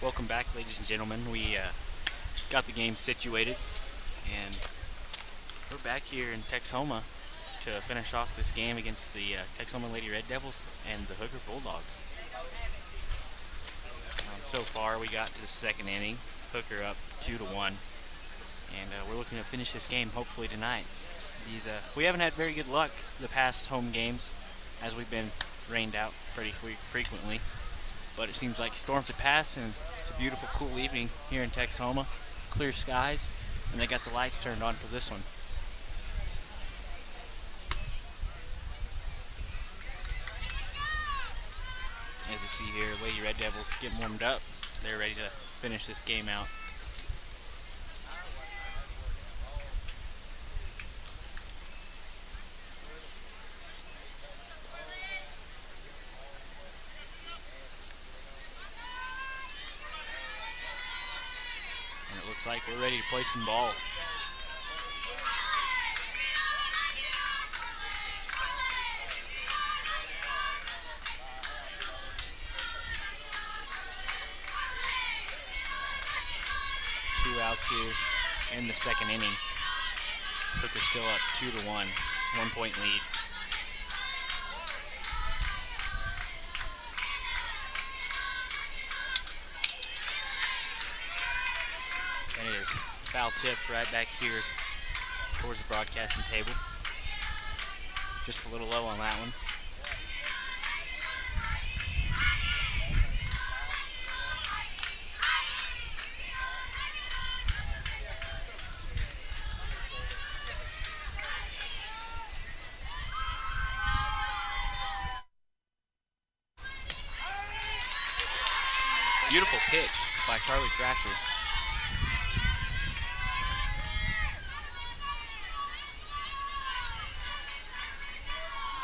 Welcome back, ladies and gentlemen. We got the game situated, and we're back here in Texhoma to finish off this game against the Texhoma Lady Red Devils and the Hooker Bulldogs. So far, we got to the second inning. Hooker up 2-1, and we're looking to finish this game hopefully tonight. We haven't had very good luck the past home games, as we've been rained out pretty frequently. But it seems like storms have passed, and it's a beautiful, cool evening here in Texhoma. Clear skies, and they got the lights turned on for this one. As you see here, Lady Red Devils getting warmed up. They're ready to finish this game out. Looks like we're ready to play some ball. Two outs here in the second inning. Hooker's still up 2-1, 1 point lead. And it is foul tipped right back here towards the broadcasting table. Just a little low on that one. Beautiful pitch by Charlie Thrasher.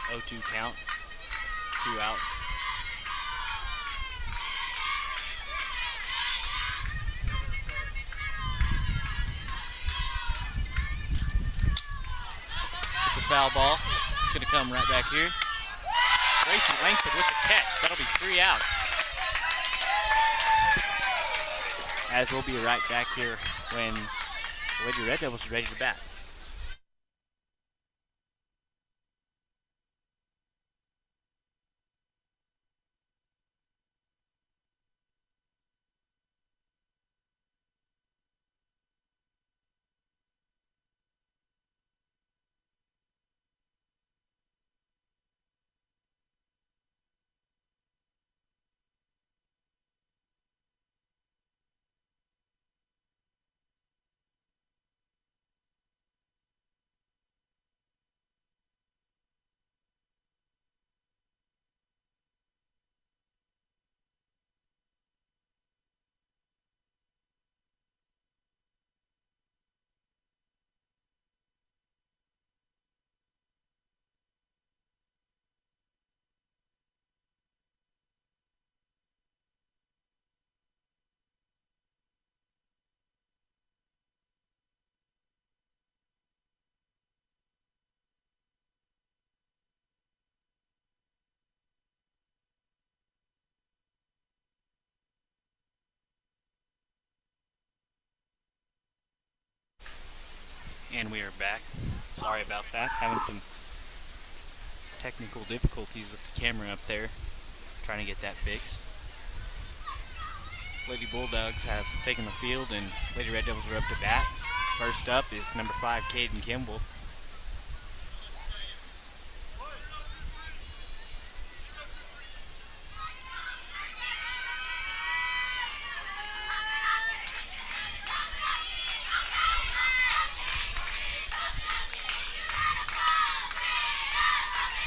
0-2 count, 2 outs. It's a foul ball. It's going to come right back here. Gracie Langford with the catch. That'll be 3 outs. As we'll be right back here when the Lady Red Devils are ready to bat. And we are back. Sorry about that. Having some technical difficulties with the camera up there. Trying to get that fixed. Lady Bulldogs have taken the field, and Lady Red Devils are up to bat. First up is number 5, Caden Kimball.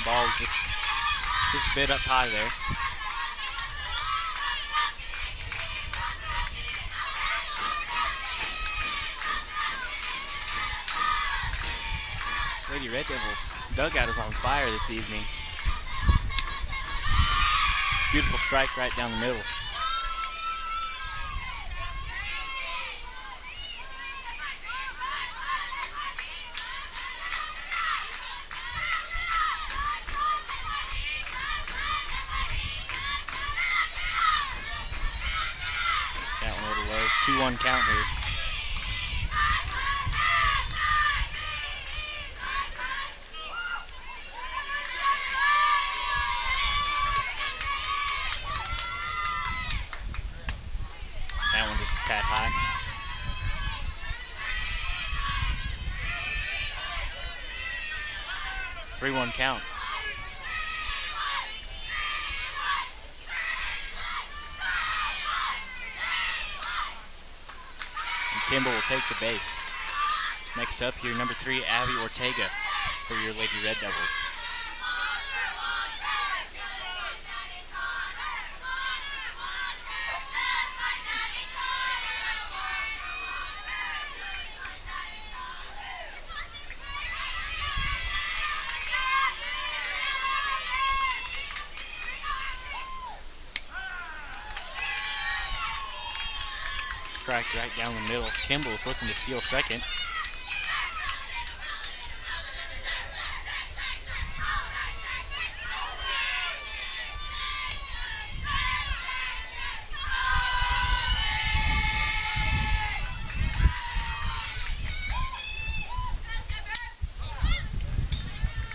Ball just a bit up high there. Lady Red Devils dugout is on fire this evening. Beautiful strike right down the middle. a little low. 2-1 count here. That one just a tad high. Three-one count. Kimball will take the base. Next up here, number 3, Abby Ortega for your Lady Red Devils. Strike right down the middle. Kimball's looking to steal second.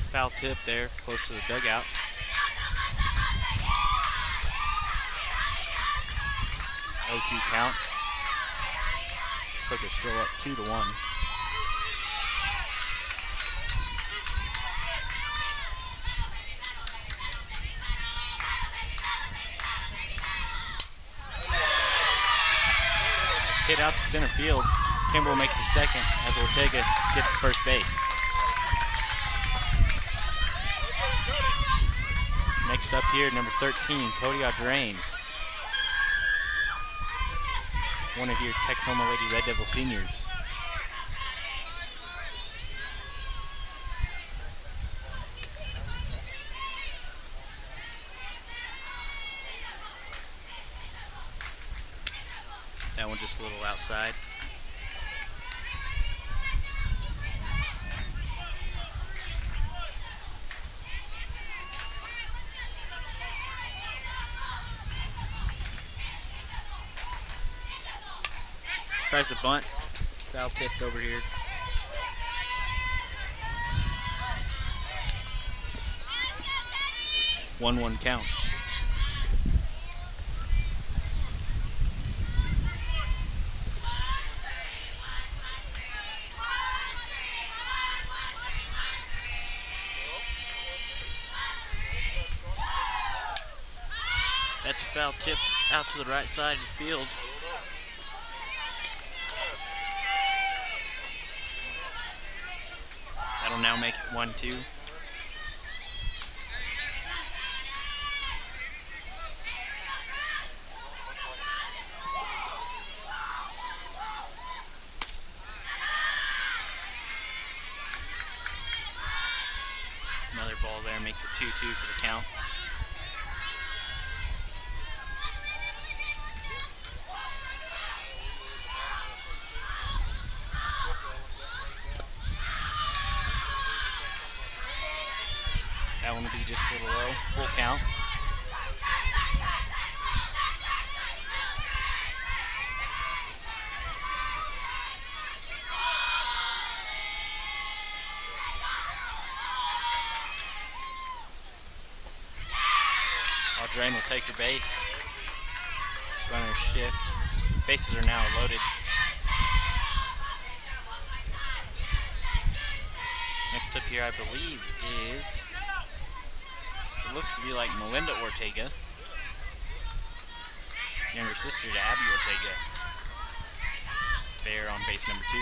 Foul tip there, close to the dugout. O2 count. Hooker still up 2-1. Hit out to center field. Kimball will make it to second as Ortega gets to first base. Next up here, number 13, Cody Audrain. One of your Texoma Lady Red Devil seniors. That one just a little outside. Tries to bunt. Foul tipped over here. One count. That's foul tipped out to the right side of the field. That'll now make it 1-2. Another ball there makes it 2-2 for the count. That one will be just a little low, full count. Audrain will take her base. Runner shift. Bases are now loaded. Next up here, I believe, is... It looks to be like Melinda Ortega, younger sister to Abby Ortega. There on base number 2.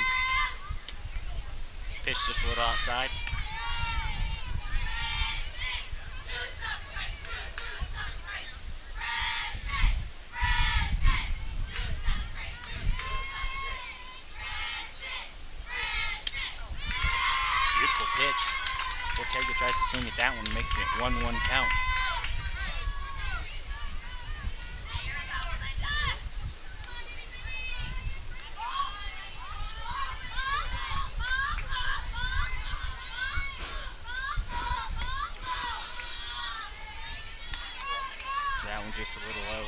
Pitch just a little outside. Beautiful pitch. Ortega tries to swing at that one, makes it 1-1 count. That one just a little low.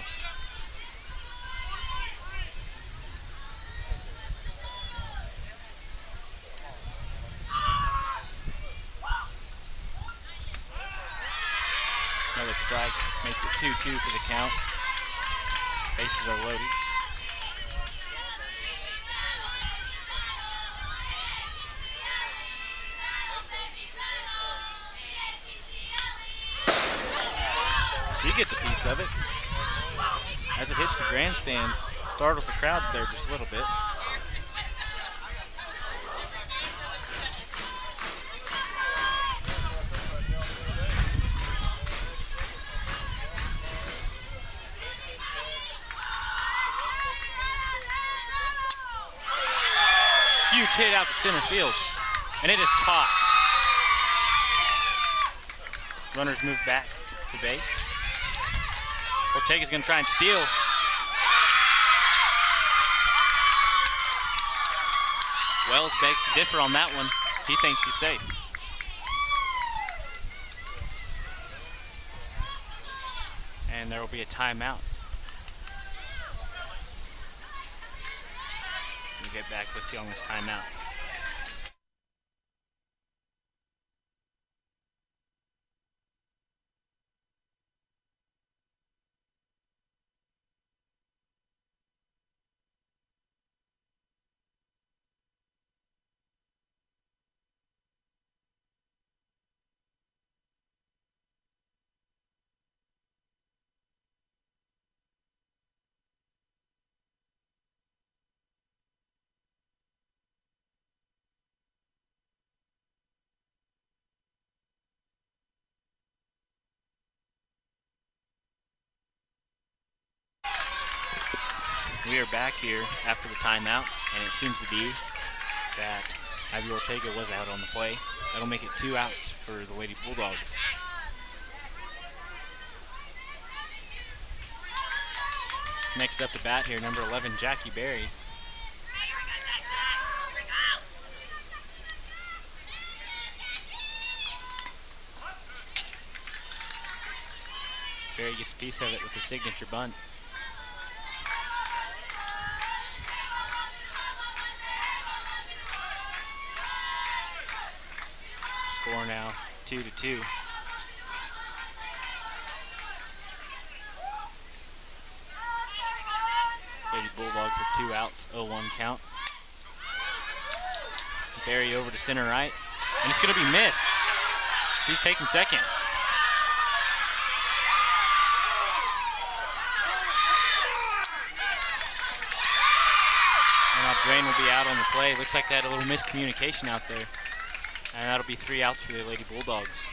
Another strike makes it 2-2 for the count. Bases are loaded. She gets a piece of it. As it hits the grandstands, startles the crowd there just a little bit. Huge hit out to center field, and it is caught. Runners move back to base. Ortega's gonna try and steal. Wells begs to differ on that one. He thinks she's safe. And there will be a timeout. We'll get back with you on this timeout. We are back here after the timeout, and it seems to be that Ivy Ortega was out on the play. That'll make it 2 outs for the Lady Bulldogs. Next up to bat here, number 11, Jackie Berry. Berry gets a piece of it with her signature bunt. Score now 2-2. Lady Bulldogs with 2 outs, 0-1 count. Berry over to center right, and it's going to be missed. She's taking second. And now Drain will be out on the play. Looks like they had a little miscommunication out there. And that'll be 3 outs for the Lady Bulldogs.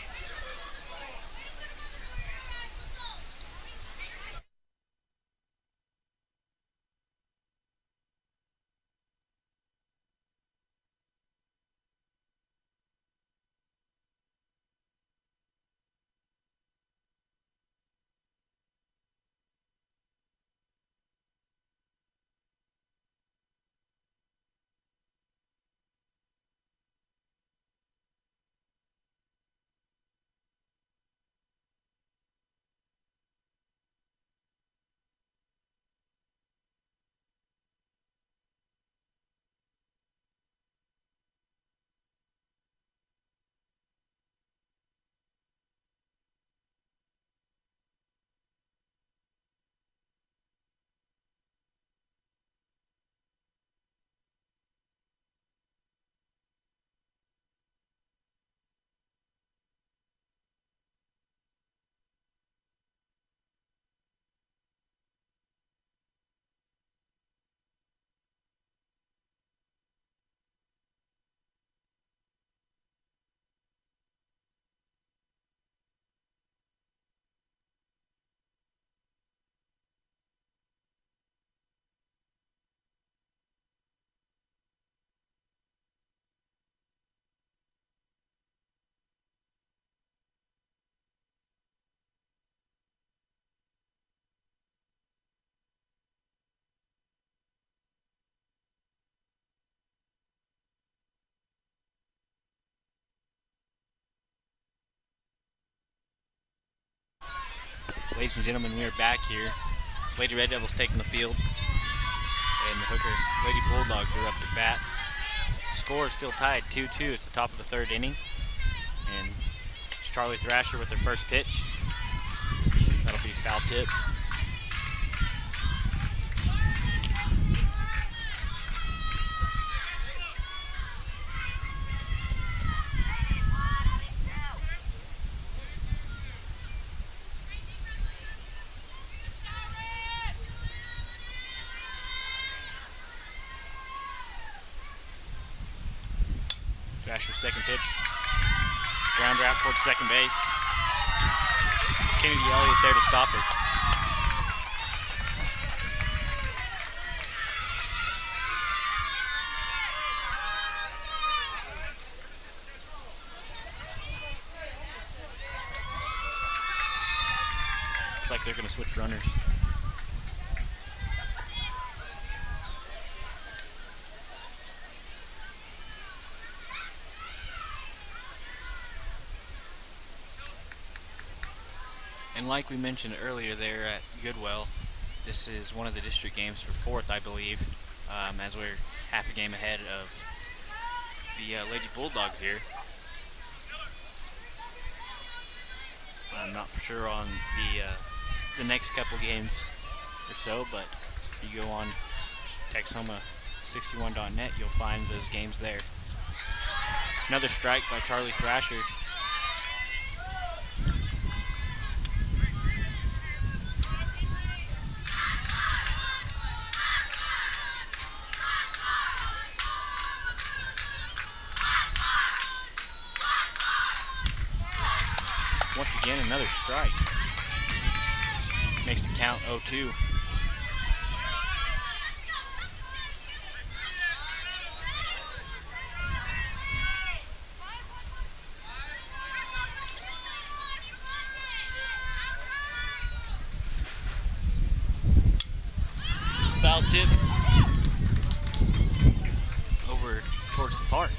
Ladies and gentlemen, we are back here. Lady Red Devils taking the field, and the Hooker Lady Bulldogs are up to bat. Score is still tied 2-2. It's the top of the 3rd inning, and it's Charlie Thrasher with her first pitch. foul tip. Thrasher's second pitch. Grounder out towards second base. Kennedy Elliott there to stop it. Looks like they're going to switch runners. And like we mentioned earlier there at Goodwell, this is one of the district games for 4th, I believe, as we're half a game ahead of the Lady Bulldogs here. I'm not for sure on the next couple games or so, but if you go on Texhoma61.net, you'll find those games there. Another strike by Charlie Thrasher. Once again, another strike. Makes the count 0-2. Foul tip over towards the park.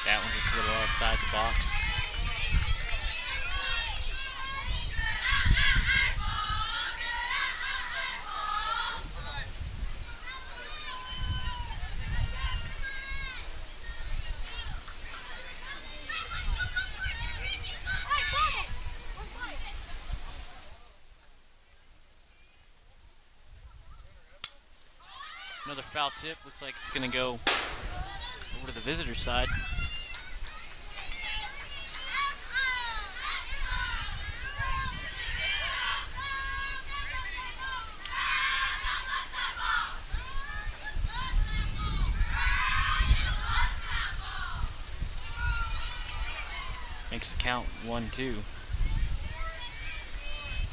That one just a little outside the box. Another foul tip. Looks like it's going to go over to the visitor side. Makes the count 1-2.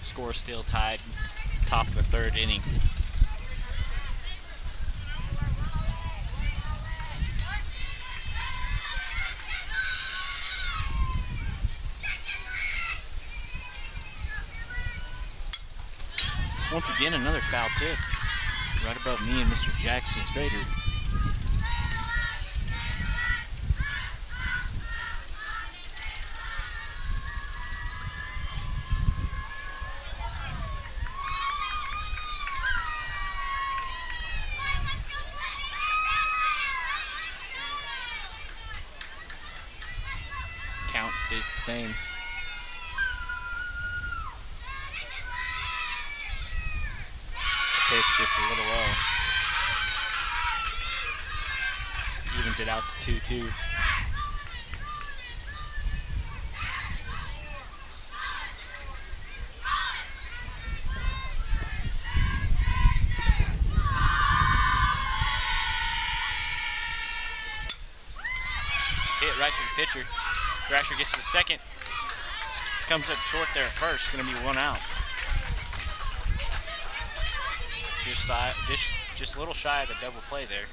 Score still tied, top of the 3rd inning. Once again, another foul tip right above me and Mr. Jackson Strader. Count stays the same. Pitch just a little low. Evens it out to 2-2. Hit right to the pitcher. Thrasher gets his second. Comes up short there at first. Going to be 1 out. Just a little shy of the double play there.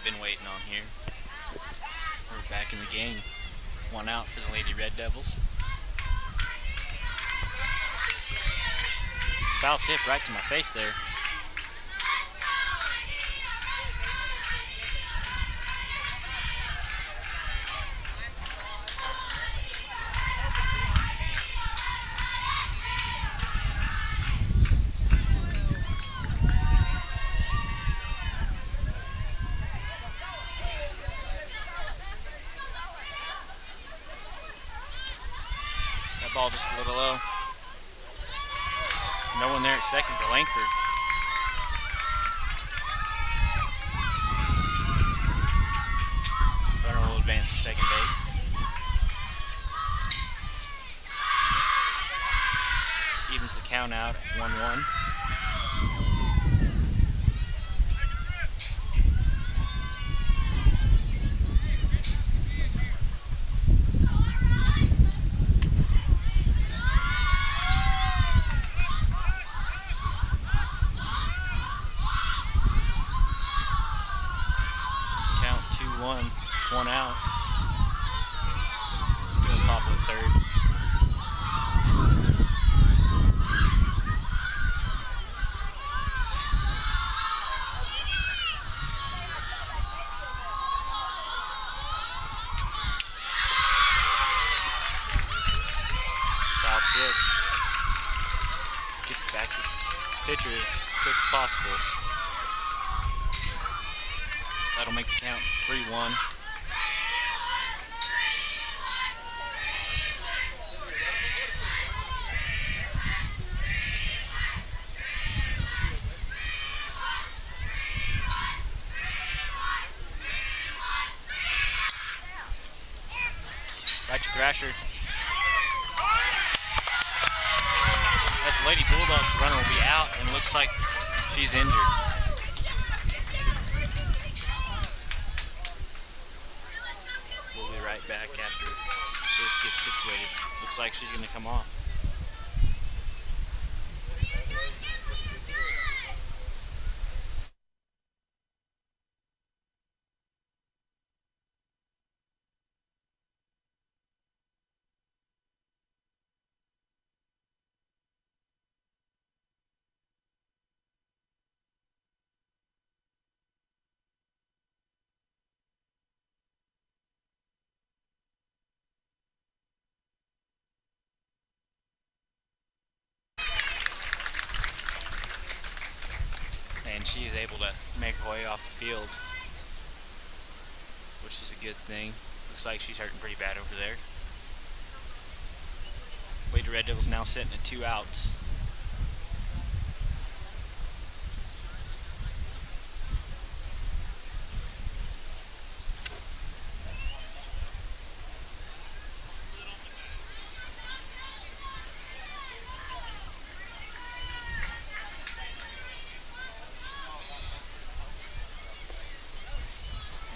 we've been waiting on here. We're back in the game. 1 out for the Lady Red Devils. Foul tip right to my face there. That ball just a little low. No one there at second for Langford. Runner will advance to second base. Evens the count out at 1-1. Count 2-1, 1 out. Let's go to the top of the third. Foul tip. Gets back to the pitcher as quick as possible. That'll make the count 3-1. Right to Thrasher. As the Lady Bulldogs runner will be out and looks like she's injured. We'll be right back after this gets situated. Looks like she's going to come off. And she is able to make her way off the field, which is a good thing. Looks like she's hurting pretty bad over there. Lady Red Devils now sitting at 2 outs.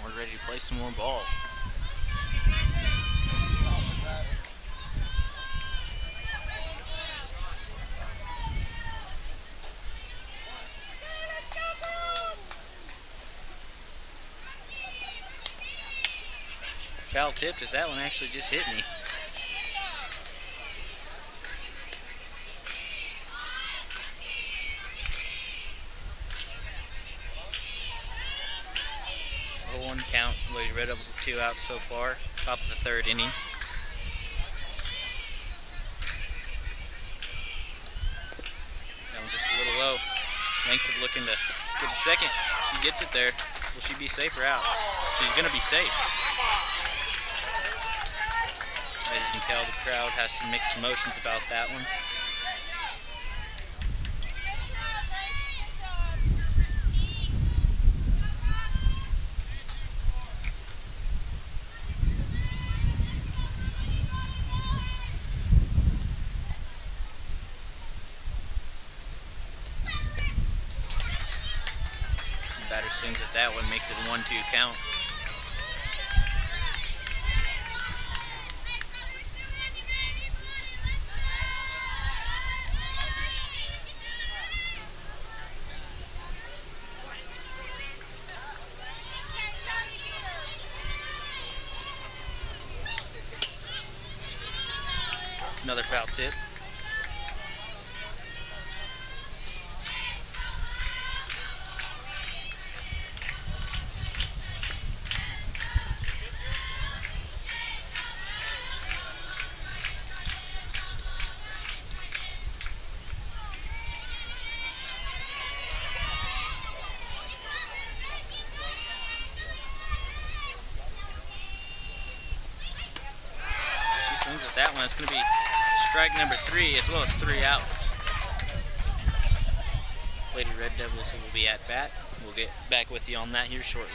We're ready to play some more ball. Foul tipped as that one actually just hit me. Count. Lady Red Devils with 2 outs so far. Top of the third inning. That one just a little low. Langford looking to get a second. She gets it there. Will she be safe or out? She's going to be safe. As you can tell, the crowd has some mixed emotions about that one. Batter swings at that one, makes it a 1-2 count. Another foul tip. Swings at that one. It's going to be strike number 3 as well as 3 outs. Lady Red Devils will be at bat. We'll get back with you on that here shortly.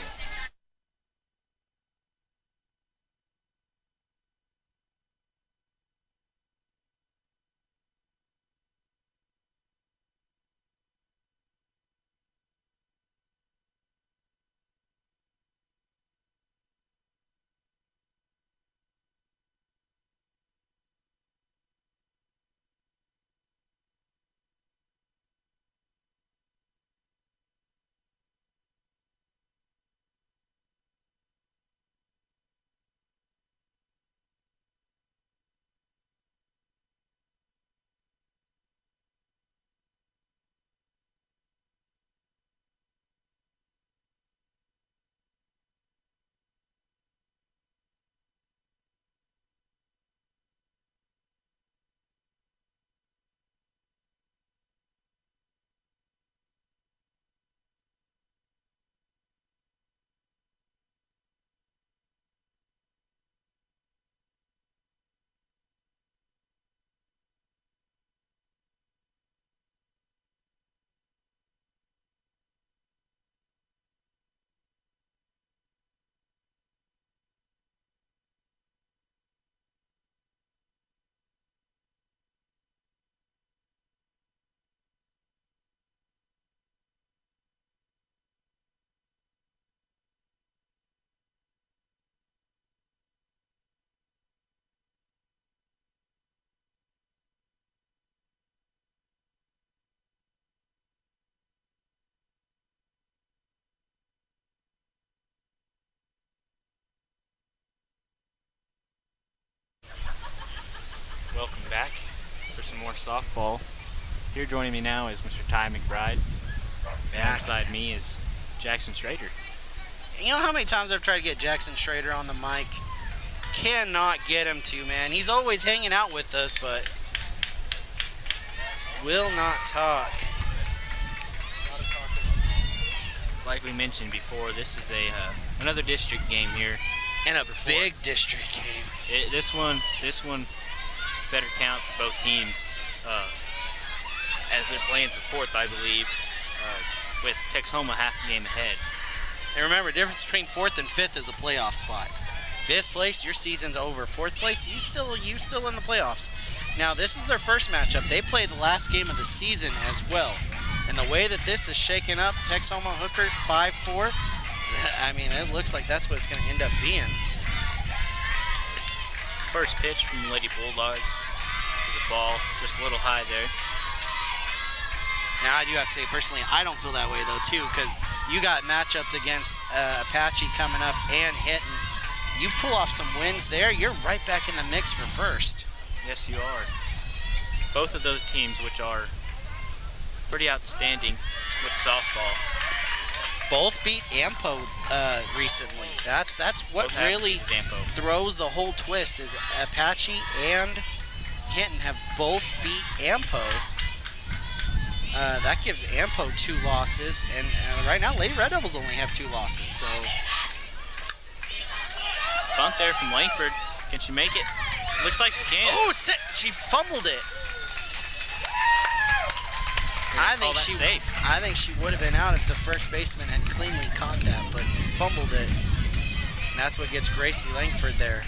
Welcome back for some more softball. Here joining me now is Mr. Ty McBride. Alongside me is Jackson Schrader. You know how many times I've tried to get Jackson Schrader on the mic? Cannot get him to, man. He's always hanging out with us, but will not talk. Like we mentioned before, this is another district game here. And a big district game. This one better count for both teams, as they're playing for 4th, I believe, with Texhoma half a game ahead. And remember, the difference between 4th and 5th is a playoff spot. 5th place, your season's over. 4th place, you still in the playoffs. Now, this is their first matchup. They played the last game of the season as well. And the way that this is shaking up, Texhoma Hooker 5-4, I mean, it looks like that's what it's going to end up being. First pitch from the Lady Bulldogs is a ball, just a little high there. Now, I do have to say, personally, I don't feel that way, though, too, because you got matchups against Apache coming up and Hinton. You pull off some wins there, you're right back in the mix for first. Yes, you are. Both of those teams, which are pretty outstanding with softball. Both beat AMPO recently. That's what Both really throws the whole twist is Apache and Hinton have both beat AMPO. That gives AMPO 2 losses, and right now Lady Red Devils only have 2 losses. So bunt there from Langford. Can she make it? Looks like she can. Oh, she fumbled it. I think she would have been out if the first baseman had cleanly caught that, but fumbled it. And that's what gets Gracie Langford there.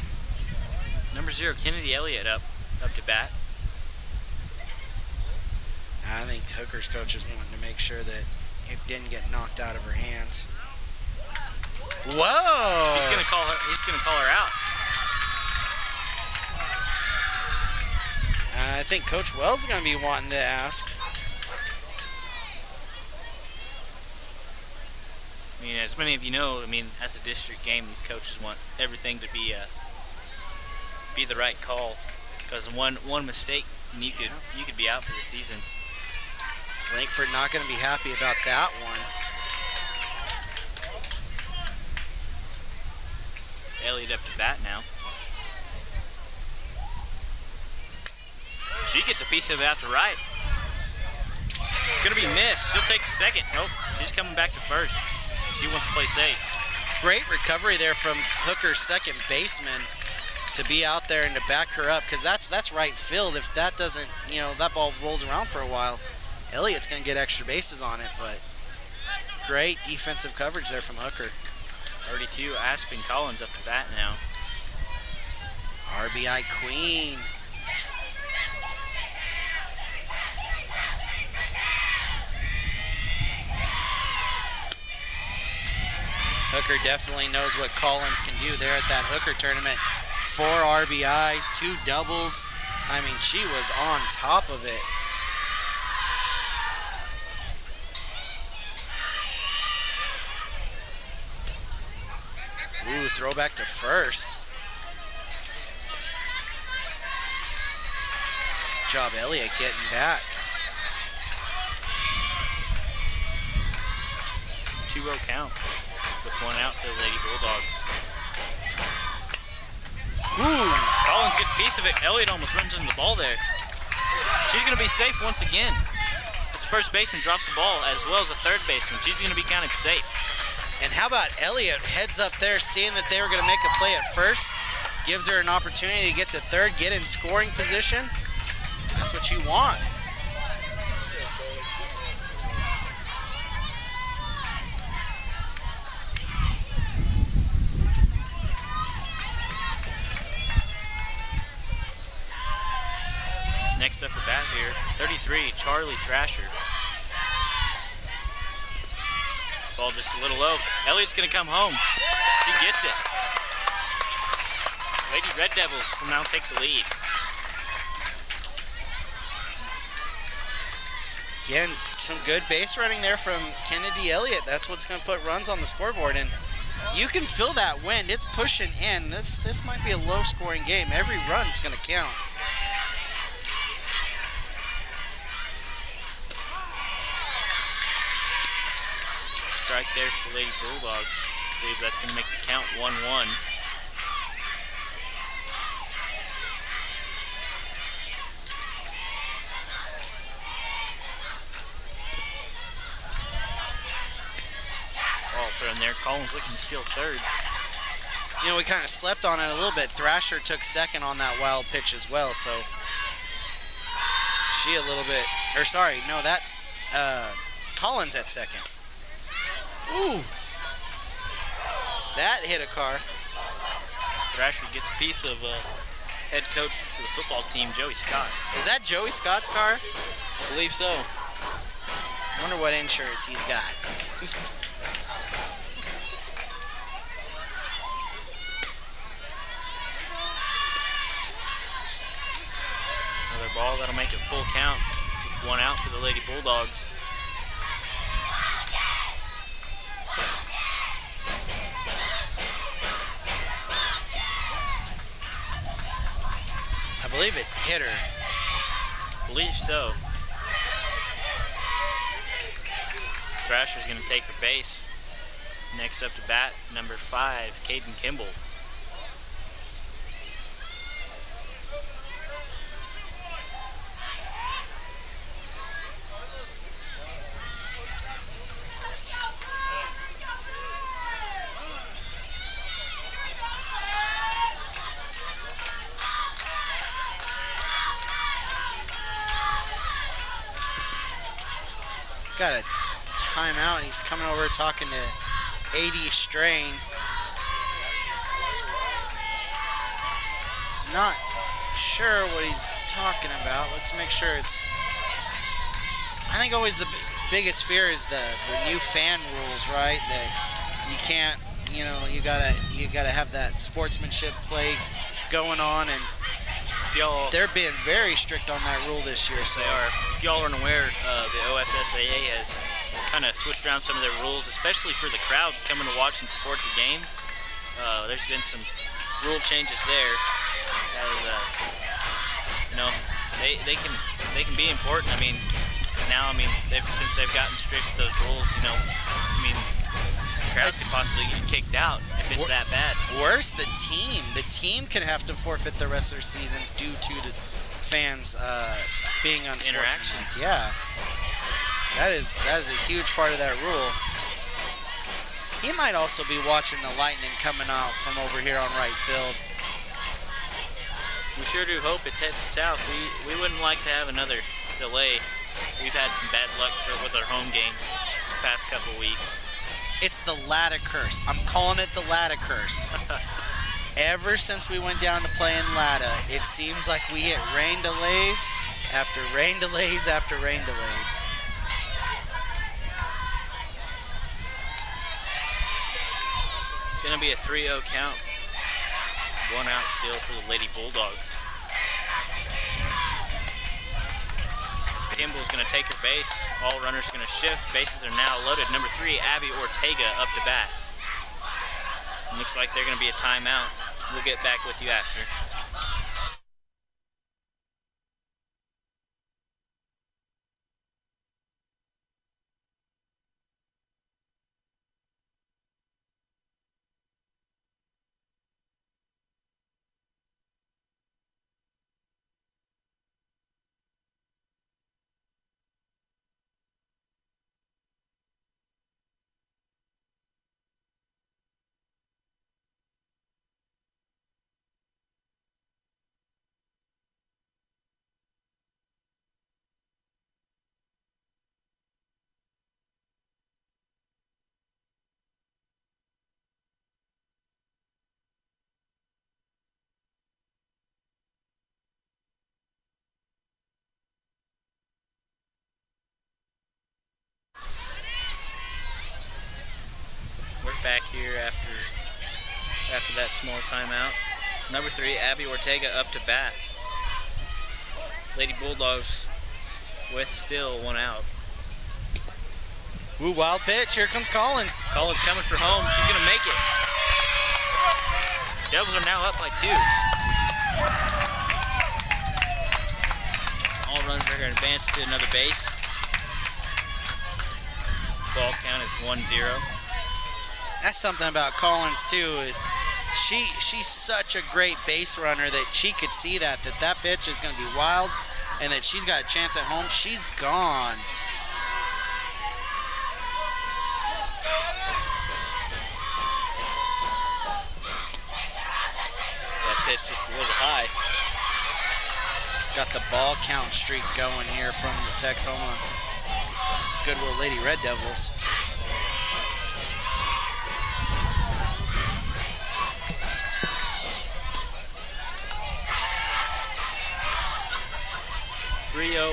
Number 0, Kennedy Elliott up to bat. I think Hooker's coach is wanting to make sure that it didn't get knocked out of her hands. Whoa! She's gonna call her. He's gonna call her out. I think Coach Wells is gonna be wanting to ask. I mean, as many of you know, I mean, as a district game, these coaches want everything to be the right call Because one mistake, and you could be out for the season. Langford not going to be happy about that one. Elliott up to bat now. She gets a piece of it after right. It's going to be missed. She'll take second. Nope, she's coming back to first. She wants to play safe. Great recovery there from Hooker's second baseman to be out there and to back her up, because that's right field. If that doesn't, that ball rolls around for a while, Elliott's going to get extra bases on it, but great defensive coverage there from Hooker. 32, Aspen Collins up to bat now. RBI queen. Hooker definitely knows what Collins can do there at that Hooker tournament. 4 RBIs, 2 doubles. I mean, she was on top of it. Ooh, throwback to first. Good job, Elliott, getting back. 2-0 count with 1 out for the Lady Bulldogs. Ooh, Collins gets a piece of it. Elliott almost runs into the ball there. She's going to be safe once again. As the first baseman drops the ball, as well as the third baseman, she's going to be counted safe. And how about Elliott heads up there, seeing that they were going to make a play at first, gives her an opportunity to get to third, get in scoring position. That's what you want. Next up the bat here, 33, Charlie Thrasher. Ball just a little low. Elliott's gonna come home. She gets it. Lady Red Devils will now take the lead. Again, some good base running there from Kennedy Elliott. That's what's gonna put runs on the scoreboard, and you can feel that wind. It's pushing in. This might be a low scoring game. Every run is gonna count. Strike there for the Lady Bulldogs. I believe that's going to make the count 1-1. Ball thrown there. Collins looking to steal third. We kind of slept on it a little bit. Thrasher took second on that wild pitch as well, so she a little bit, or sorry, no, that's Collins at second. Ooh, that hit a car. Thrasher gets a piece of head coach for the football team, Joey Scott. Is that Joey Scott's car? I believe so. I wonder what insurance he's got. Another ball that'll make it full count with 1 out for the Lady Bulldogs. I believe it hit her. Believe so. Thrasher's going to take her base. Next up to bat, number 5, Caden Kimball. Got a timeout, and he's coming over talking to AD Strain. Not sure what he's talking about. Let's make sure it's... I think always the biggest fear is the new fan rules, right? That you can't, you gotta have that sportsmanship play going on, and they're being very strict on that rule this year. So they are. If y'all aren't aware, the OSSAA has kind of switched around some of their rules, especially for the crowds coming to watch and support the games. There's been some rule changes there. As they can be important. I mean, now since they've gotten strict with those rules, you know, I mean, the crowd could possibly get kicked out if it's that bad. Worse, the team can have to forfeit the rest of their season due to the fans being unsportsmanlike. Interactions. Yeah, that is a huge part of that rule. He might also be watching the lightning coming out from over here on right field. We sure do hope it's heading south. We wouldn't like to have another delay. We've had some bad luck with our home games the past couple weeks. It's the Latta curse. I'm calling it the Latta curse. Ever since we went down to play in Latta, it seems like we hit rain delays after rain delays after rain delays. Gonna be a 3-0 count. 1 out still for the Lady Bulldogs. Kimball's gonna take her base. All runners gonna shift. Bases are now loaded. Number 3, Abby Ortega up to bat. Looks like they're gonna be a timeout. We'll get back with you after. Back here after that small timeout. Number 3, Abby Ortega up to bat. Lady Bulldogs with still 1 out. Ooh, wild pitch. Here comes Collins. Collins coming for home. She's going to make it. Devils are now up by 2. All runs are going to advance to another base. Ball count is 1-0. That's something about Collins too, is she's such a great base runner that she could see that pitch is going to be wild and that she's got a chance at home. She's gone. That pitch just a little high. Got the ball count streak going here from the Texhoma Goodwill Lady Red Devils.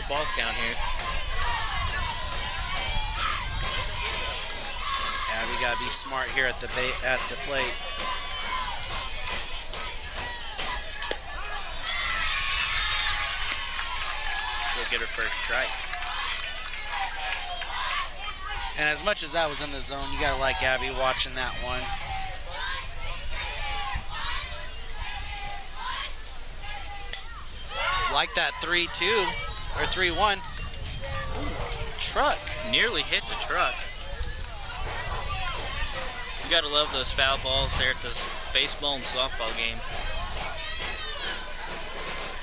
Ball count here. Yeah, we gotta be smart here at the plate. She'll get her first strike. And as much as that was in the zone, you gotta like Abby watching that one. Like that 3-2. Or 3-1. Truck. Nearly hits a truck. You gotta love those foul balls there at those baseball and softball games.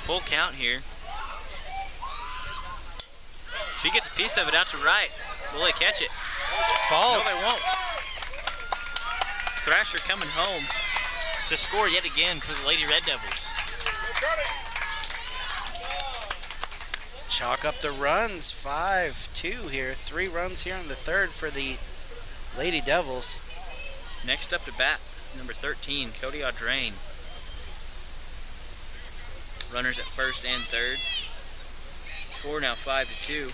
Full count here. She gets a piece of it out to right. Will they catch it? Falls. No, they won't. Thrasher coming home to score yet again for the Lady Red Devils. Chalk up the runs, 5-2 here. 3 runs here in the third for the Lady Devils. Next up to bat, number 13, Cody Audrain. Runners at first and third. Score now 5-2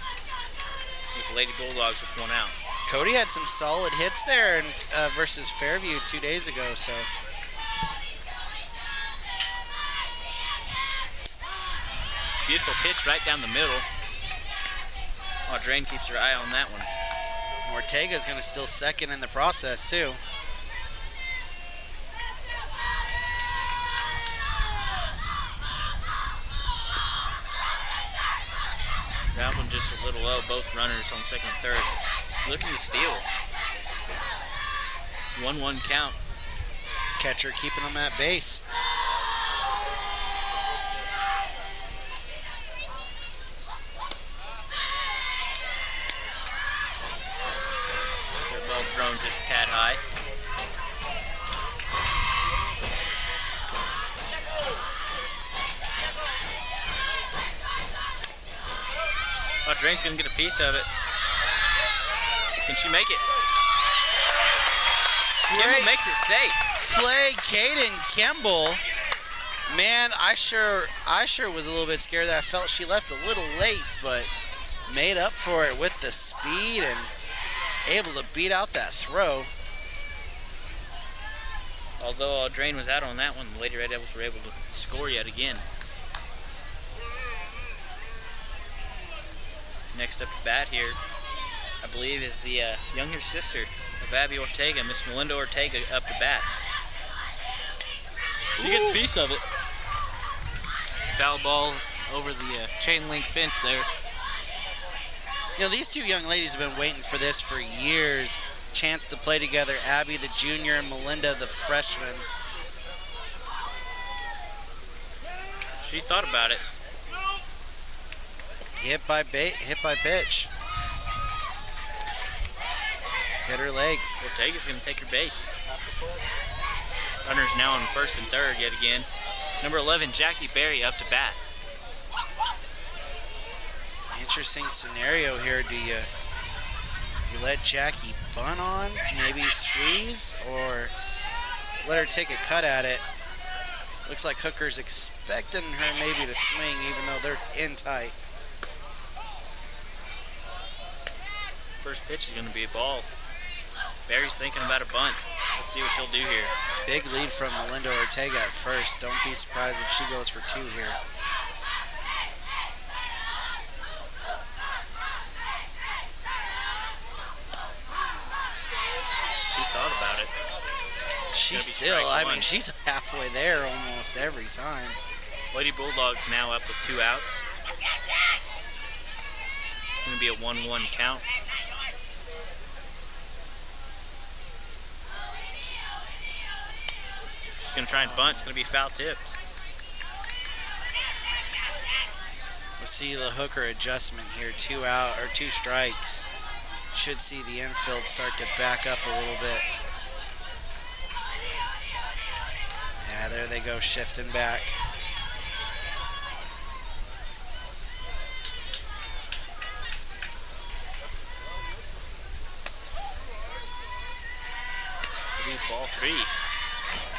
with the Lady Bulldogs with 1 out. Cody had some solid hits there versus Fairview 2 days ago, so. Beautiful pitch right down the middle. Audrain keeps her eye on that one. Ortega's going to steal second in the process, too. That one just a little low. Both runners on second and third. Looking to steal. 1-1 count. Catcher keeping them at base. Their ball thrown just a tad high. Oh, Drain's gonna get a piece of it. Can she make it? Kimball makes it safe. Play, Kaden Kimball. Man, I sure was a little bit scared that I felt she left a little late, but made up for it with the speed and able to beat out that throw. Although Drain was out on that one, the Lady Red Devils were able to score yet again. Next up to bat here, I believe, is the younger sister of Abby Ortega, Miss Melinda Ortega, up to bat. She gets a piece of it. Foul ball over the chain link fence there. You know, these two young ladies have been waiting for this for years. Chance to play together. Abby, the junior, and Melinda, the freshman. She thought about it. Hit by pitch. Hit her leg. Ortega's going to take her base. Runners now on first and third yet again. Number 11, Jackie Berry, up to bat. Interesting scenario here. Do you let Jackie bunt on, maybe squeeze, or let her take a cut at it? Looks like Hooker's expecting her maybe to swing, even though they're in tight. First pitch is going to be a ball. Berry's thinking about a bunt. Let's see what she'll do here. Big lead from Melinda Ortega at first. Don't be surprised if she goes for two here. She thought about it. She's still, I mean, she's halfway there almost every time. Lady Bulldogs now up with 2 outs. Going to be a 1-1 count. She's going to try and bunt. It's going to be foul tipped. Let's see the Hooker adjustment here. 2 out or 2 strikes. Should see the infield start to back up a little bit. Yeah, there they go, shifting back. Ball 3.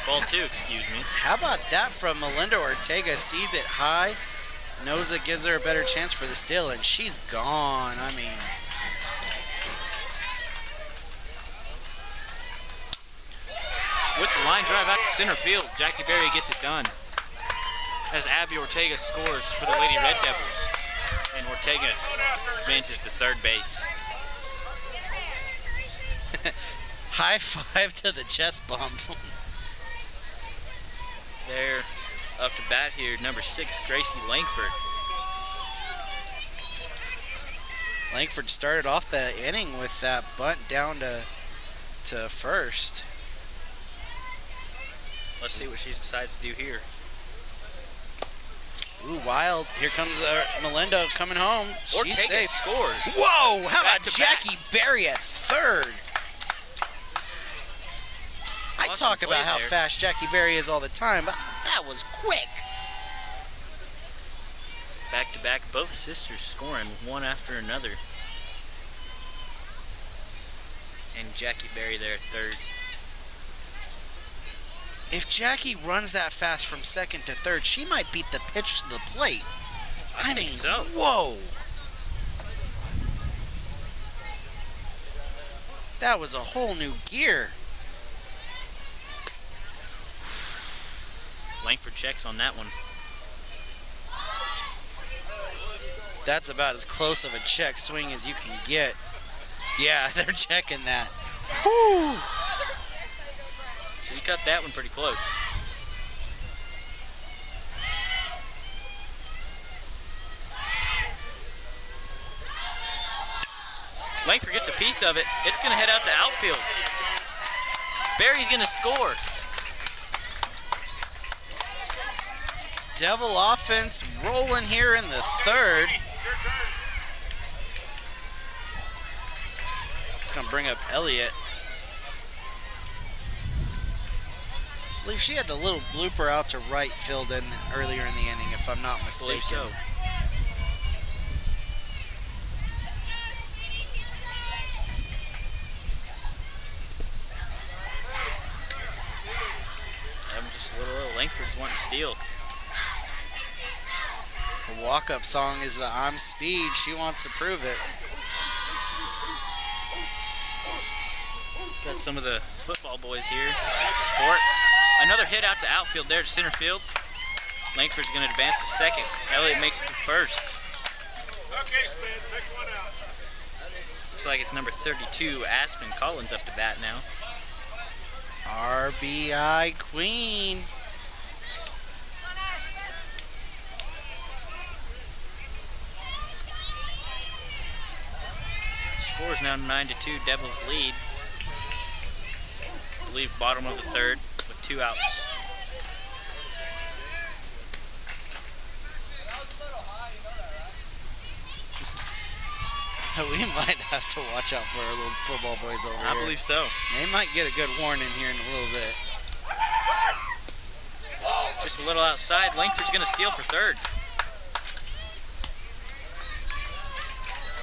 Ball 2, excuse me. How about that from Melinda Ortega? Sees it high, knows it gives her a better chance for the steal, and she's gone. I mean, with the line drive out to center field, Jackie Berry gets it done. As Abby Ortega scores for the Lady Red Devils. And Ortega advances to third base. high five to the chest bump. They're up to bat here, number 6, Gracie Langford. Langford started off the inning with that bunt down to first. Let's see what she decides to do here. Ooh, wild. Here comes Melinda coming home. Ortega She's safe. scores. Whoa, how about Back to Jackie Berry at third? I Awesome talk about play how there. fast Jackie Berry is all the time, but that was quick. Back to back, both sisters scoring one after another. And Jackie Berry there at third. If Jackie runs that fast from second to third, she might beat the pitch to the plate. I think so. Whoa. That was a whole new gear. Langford checks on that one. That's about as close of a check swing as you can get. Yeah, they're checking that. Whew. So you cut that one pretty close. Langford gets a piece of it. It's going to head out to outfield. Barry's going to score. Devil offense rolling here in the third. It's going to bring up Elliott. I believe she had the little blooper out to right field in earlier in the inning, if I'm not mistaken. So. Just a little Langford's wanting to steal. The walk-up song is the I'm Speed. She wants to prove it. Got some of the football boys here. Sport. Another hit out to outfield there to center field. Langford's going to advance to second. Elliott makes it to first. Looks like it's number 32, Aspen Collins, up to bat now. RBI Queen. Score's now 9-2, Devils lead. I believe bottom of the third with 2 outs. We might have to watch out for our little football boys over here. I believe so. They might get a good warning here in a little bit. Just a little outside. Langford's going to steal for third.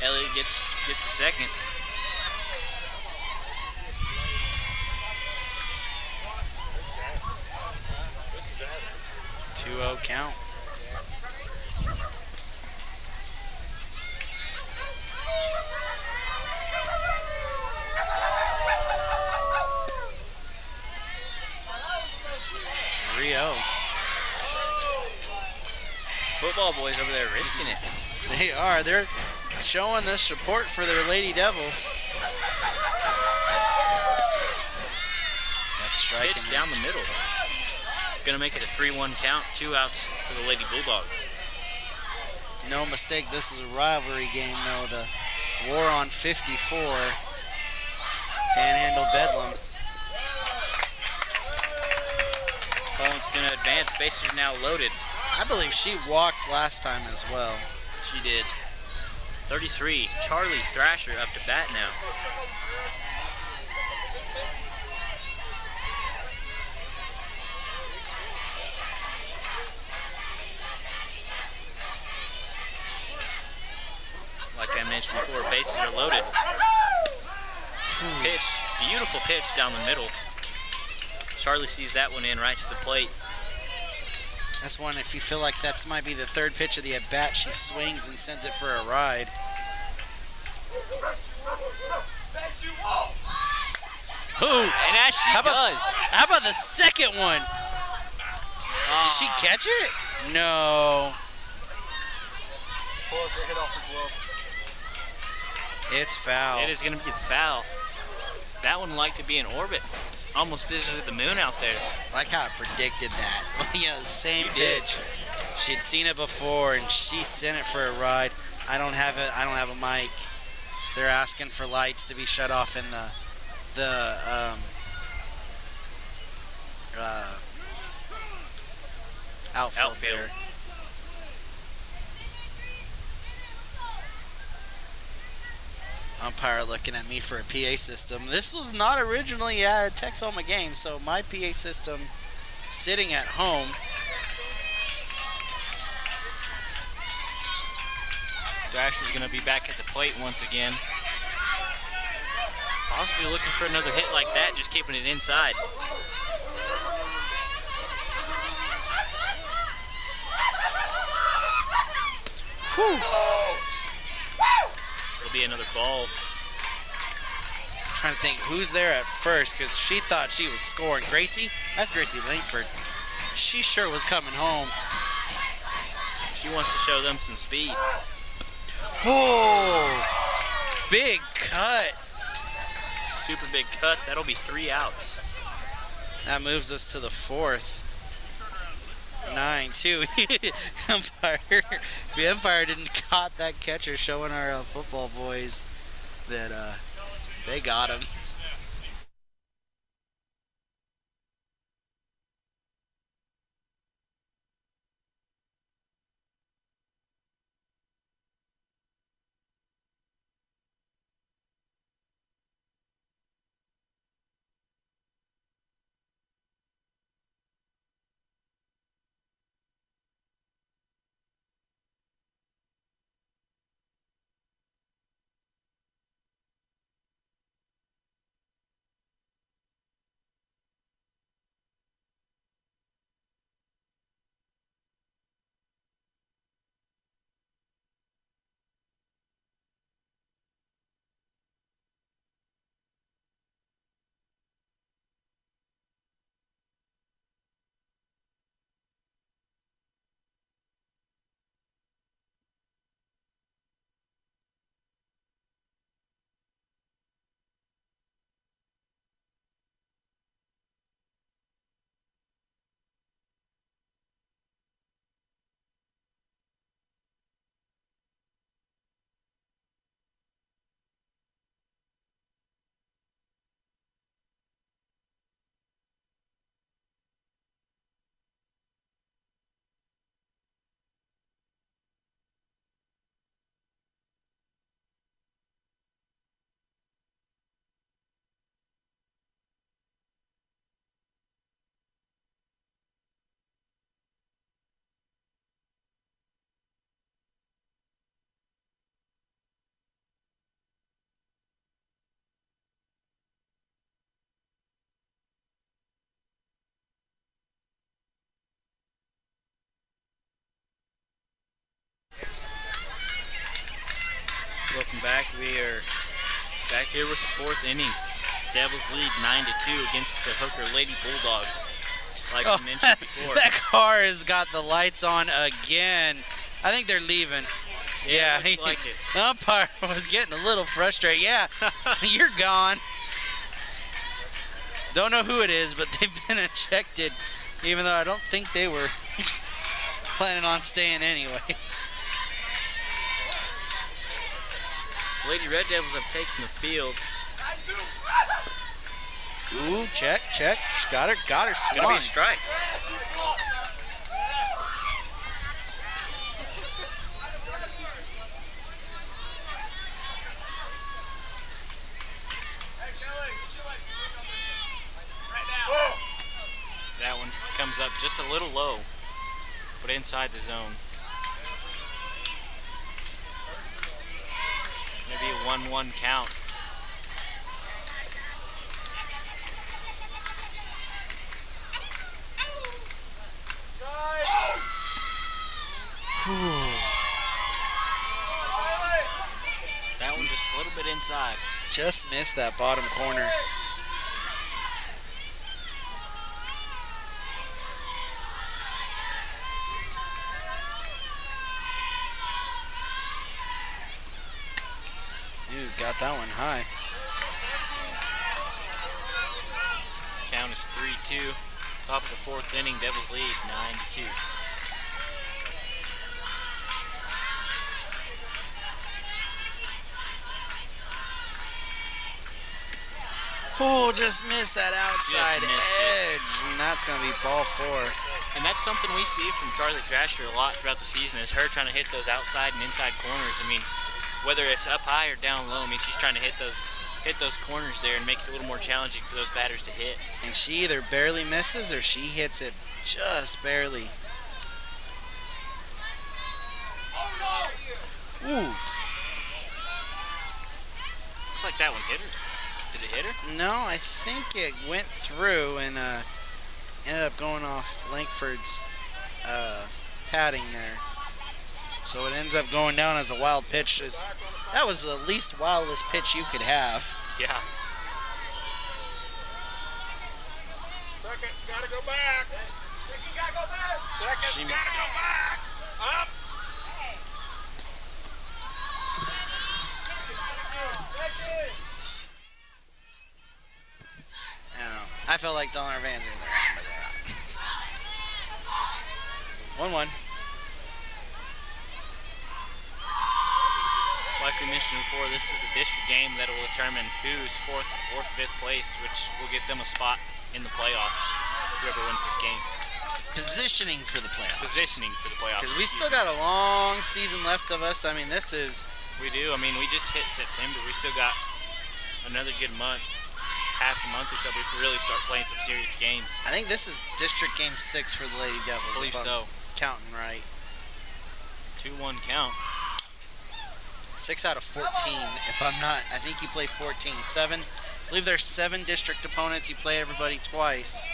Elliott gets to second. Two-0 count. Football boys over there risking it. They are. They're showing the support for their Lady Devils. Got the strike Pitch down the middle. Gonna make it a 3-1 count. 2 outs for the Lady Bulldogs. No mistake, this is a rivalry game though. The War on 54. Panhandle Bedlam. Collins gonna advance. Bases are now loaded. I believe she walked last time as well. She did. 33, Charlie Thrasher up to bat now. Like I mentioned before, bases are loaded. Pitch, beautiful pitch down the middle. Charlie sees that one in right to the plate. That's one, if you feel like that might be the third pitch of the at-bat, she swings and sends it for a ride. Ooh, and as she does. How about the second one? Did she catch it? No. It's foul. It is going to be foul. That one liked to be in orbit. Almost visited the moon out there. Like how I predicted that. Yeah, the same pitch. She'd seen it before, and she sent it for a ride. I don't have it. I don't have a mic. They're asking for lights to be shut off in the outfield there. Umpire looking at me for a PA system. This was not originally a Texoma game, so my PA system sitting at home. Thrasher's going to be back at the plate once again. Possibly looking for another hit like that, just keeping it inside. Whew. It'll be another ball. I'm trying to think who's there at first, because she thought she was scoring. Gracie? That's Gracie Langford. She sure was coming home. She wants to show them some speed. Oh, big cut. Super big cut. That'll be 3 outs. That moves us to the fourth. 9-2. The umpire didn't caught that catcher showing our football boys that they got him. Welcome back. We are back here with the fourth inning. Devils lead 9-2 against the Hooker Lady Bulldogs. Like we mentioned before. That car has got the lights on again. I think they're leaving. Yeah, looks like it. The umpire was getting a little frustrated. Yeah, you're gone. Don't know who it is, but they've been ejected, even though I don't think they were planning on staying anyways. Lady Red Devils have taken the field. Ooh, check. Got her It's gonna be a strike. That one comes up just a little low, but inside the zone. Maybe a 1-1 count. That one just a little bit inside. Just missed that bottom corner. Dude, got that one high. Count is 3-2. Top of the fourth inning, Devils lead 9-2. Oh, just missed that outside edge. It. And that's going to be ball 4. And that's something we see from Charlie Thrasher a lot throughout the season, is her trying to hit those outside and inside corners. I mean, whether it's up high or down low, I mean, she's trying to hit those corners there and make it a little more challenging for those batters to hit. And she either barely misses or she hits it just barely. Ooh. Looks like that one hit her. Did it hit her? No, I think it went through and ended up going off Lankford's padding there. So it ends up going down as a wild pitch. That was the least wildest pitch you could have. Yeah. Second, gotta go back. Second, gotta go back. Second, gotta go back. Up. I felt like Dollar Vans in there, but they're not. 1-1. Like we mentioned before, this is the district game that will determine who's 4th or 5th place, which will get them a spot in the playoffs, whoever wins this game. Positioning for the playoffs. Positioning for the playoffs. Because we still got a long season left of us. I mean, this is... We do. I mean, we just hit September. We still got another good month, half a month or so, before we really start playing some serious games. I think this is district game 6 for the Lady Devils. I believe so. Counting right. 2-1 count. 6 out of 14, if I'm not. I think you play 14. 7. I believe there's 7 district opponents. You play everybody twice.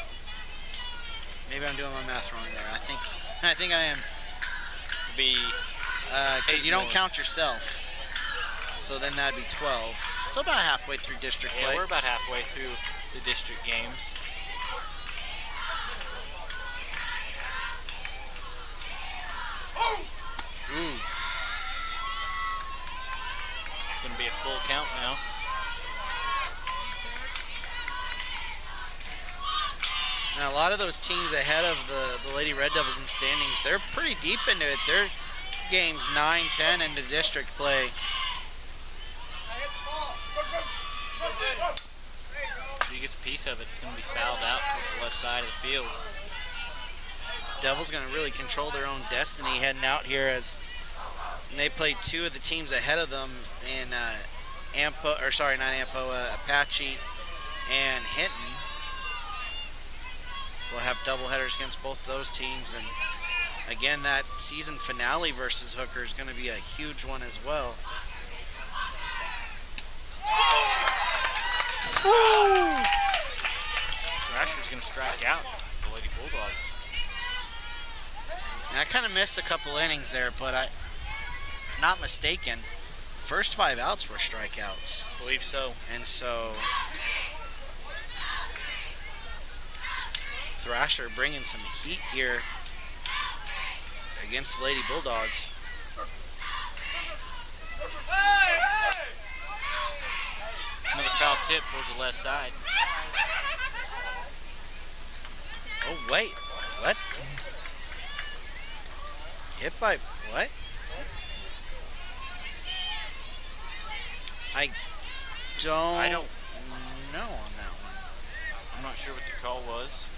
Maybe I'm doing my math wrong there. I think I am. Because you don't count yourself. So then that'd be 12. So about halfway through district play. Yeah, we're about halfway through the district games. Ooh. It's going to be a full count now. Now, a lot of those teams ahead of the Lady Red Devils in standings, they're pretty deep into it. They're games 9, 10 into district play. She gets a piece of it. It's going to be fouled out towards the left side of the field. Devils going to really control their own destiny heading out here as they played 2 of the teams ahead of them in Apache and Hinton. We'll have doubleheaders against both of those teams, and again, that season finale versus Hooker is going to be a huge one as well. Thrasher's going to strike out the Lady Bulldogs. And I kind of missed a couple innings there, but not mistaken, first 5 outs were strikeouts. I believe so. And so Thrasher bringing some heat here against the Lady Bulldogs. Another foul tip towards the left side. Oh, wait. What? Hit by what? I don't know on that one. I'm not sure what the call was.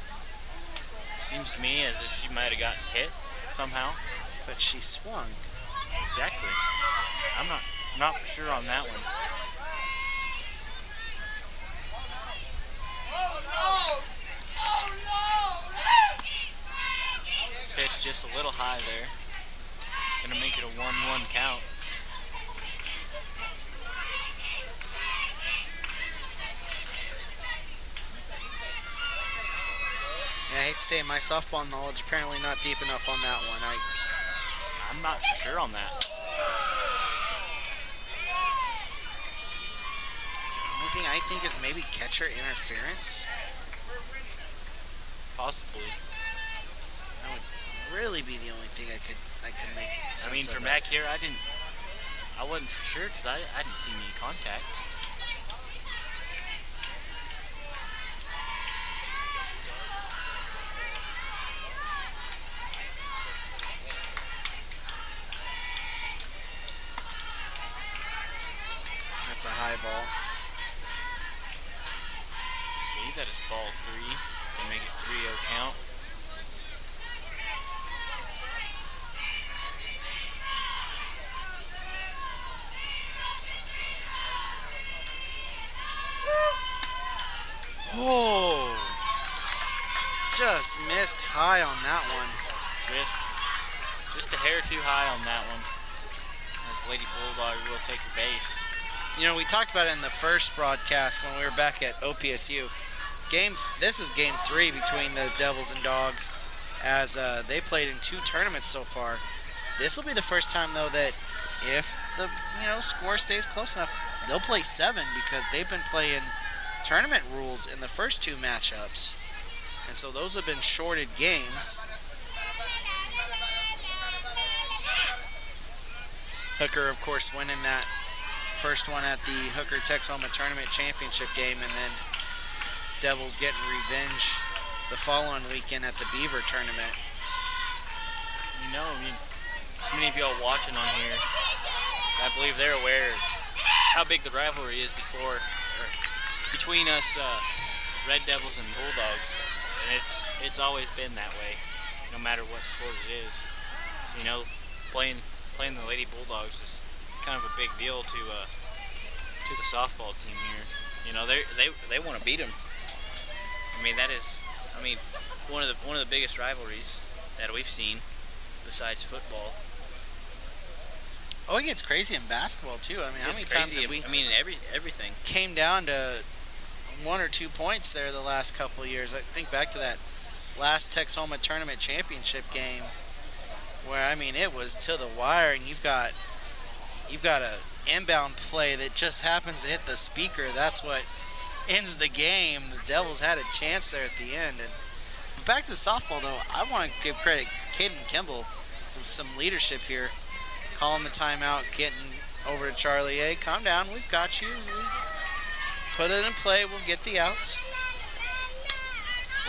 Seems to me as if she might have gotten hit somehow. But she swung. Exactly. I'm not for sure on that one. Pitch just a little high there. Gonna make it a 1-1 count. Yeah, I hate to say it, my softball knowledge apparently not deep enough on that one. I'm not for sure on that. The only thing I think is maybe catcher interference. Possibly. That would really be the only thing I could make sense of. I mean, from back here, I wasn't for sure because I didn't see any contact. That's a high ball. I believe that is ball 3. They make it 3-0 count. Oh, just missed high on that one. Just a hair too high on that one. As Lady Bulldog will take the base. You know, we talked about it in the first broadcast when we were back at OPSU. This is game 3 between the Devils and Dogs, as they played in 2 tournaments so far. This will be the first time, though, that if the score stays close enough, they'll play 7 because they've been playing tournament rules in the first 2 matchups, and so those have been shorted games. Hooker, of course, winning that first one at the Hooker Texoma Tournament Championship game, and then Devils getting revenge the following weekend at the Beaver Tournament. I mean, so many of y'all watching on here I believe they're aware of how big the rivalry is between us Red Devils and Bulldogs, and it's always been that way, no matter what sport it is. So, you know, playing the Lady Bulldogs is kind of a big deal to the softball team here. You know, they want to beat them. I mean, that is, one of the biggest rivalries that we've seen besides football. Oh, it gets crazy in basketball too. I mean, how many times have we? Everything came down to 1 or 2 points there the last couple of years. I think back to that last Texoma tournament championship game, where it was to the wire, and you've got a inbound play that just happens to hit the speaker. That's what ends the game. The Devils had a chance there at the end. And back to softball though, I want to give credit Caden Kimball for some leadership here. Calling the timeout, getting over to Charlie. Hey, calm down. We've got you. We put it in play. We'll get the outs.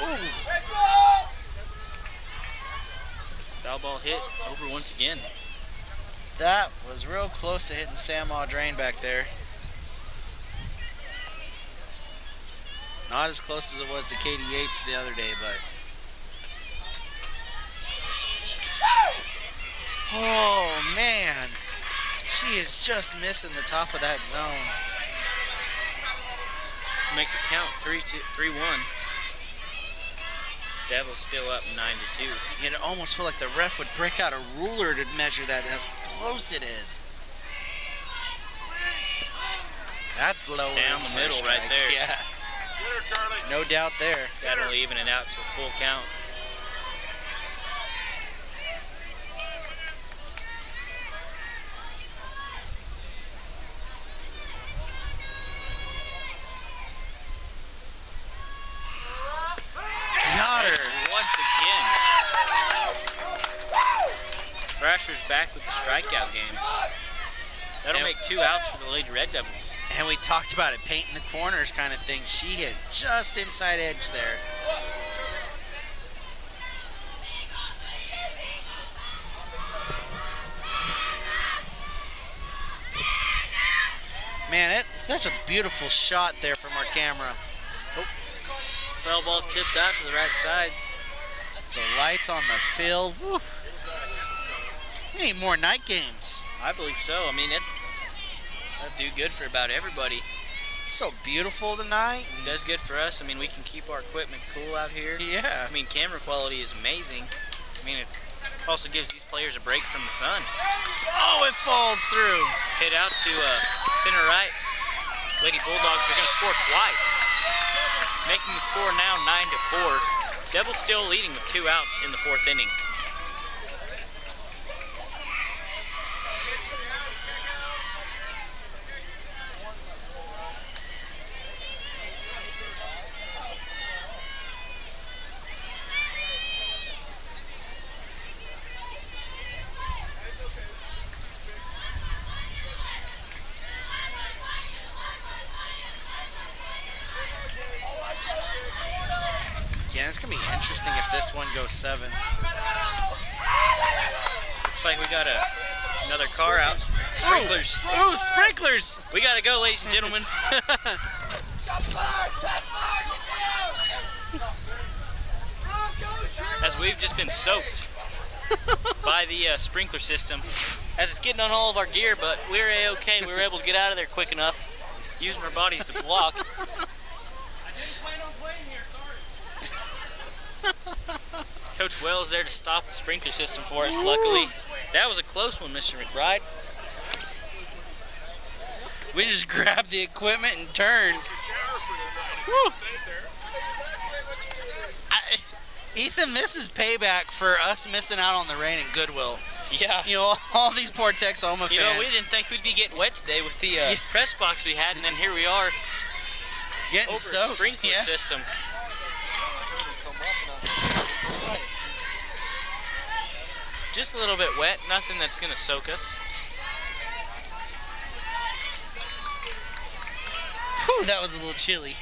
Ooh. Foul ball hit over once again. That was real close to hitting Sam Audrain back there. Not as close as it was to Katie Yates the other day, but. Oh, man. She is just missing the top of that zone. Make the count 3-1. Devils still up 9-2. It almost felt like the ref would break out a ruler to measure that, as close it is. That's lower down the middle right there. Yeah. No doubt there. That'll even it out to a full count. Thrasher's back with the strikeout game. That'll make 2 outs for the Lady Red Devils. And we talked about it, painting the corners kind of thing. She hit just inside edge there. Man, it's such a beautiful shot there from our camera. Oh. Foul ball tipped out to the right side. The lights on the field. Woo. We need more night games. I believe so. That'd do good for about everybody. It's so beautiful tonight. It does good for us. We can keep our equipment cool out here. Yeah. Camera quality is amazing. It also gives these players a break from the sun. Oh, it falls through. Hit out to center right. Lady Bulldogs are going to score twice, making the score now 9-4. Devils still leading with 2 outs in the 4th inning. Yeah, it's going to be interesting if this one goes 7. Looks like we got another car out. Sprinklers. Ooh, sprinklers. We got to go, ladies and gentlemen. As we've just been soaked by the sprinkler system. As it's getting on all of our gear, but we're A-okay. We were able to get out of there quick enough, using our bodies to block. Coach Wells there to stop the sprinkler system for us, luckily. That was a close one, Mr. McBride. We just grabbed the equipment and turned. Ethan, this is payback for us missing out on the rain in Goodwill. Yeah. All these poor Texoma fans. We didn't think we'd be getting wet today with the press box we had, and then here we are getting over soaked. A sprinkler system. Just a little bit wet, nothing that's going to soak us. Whew, that was a little chilly.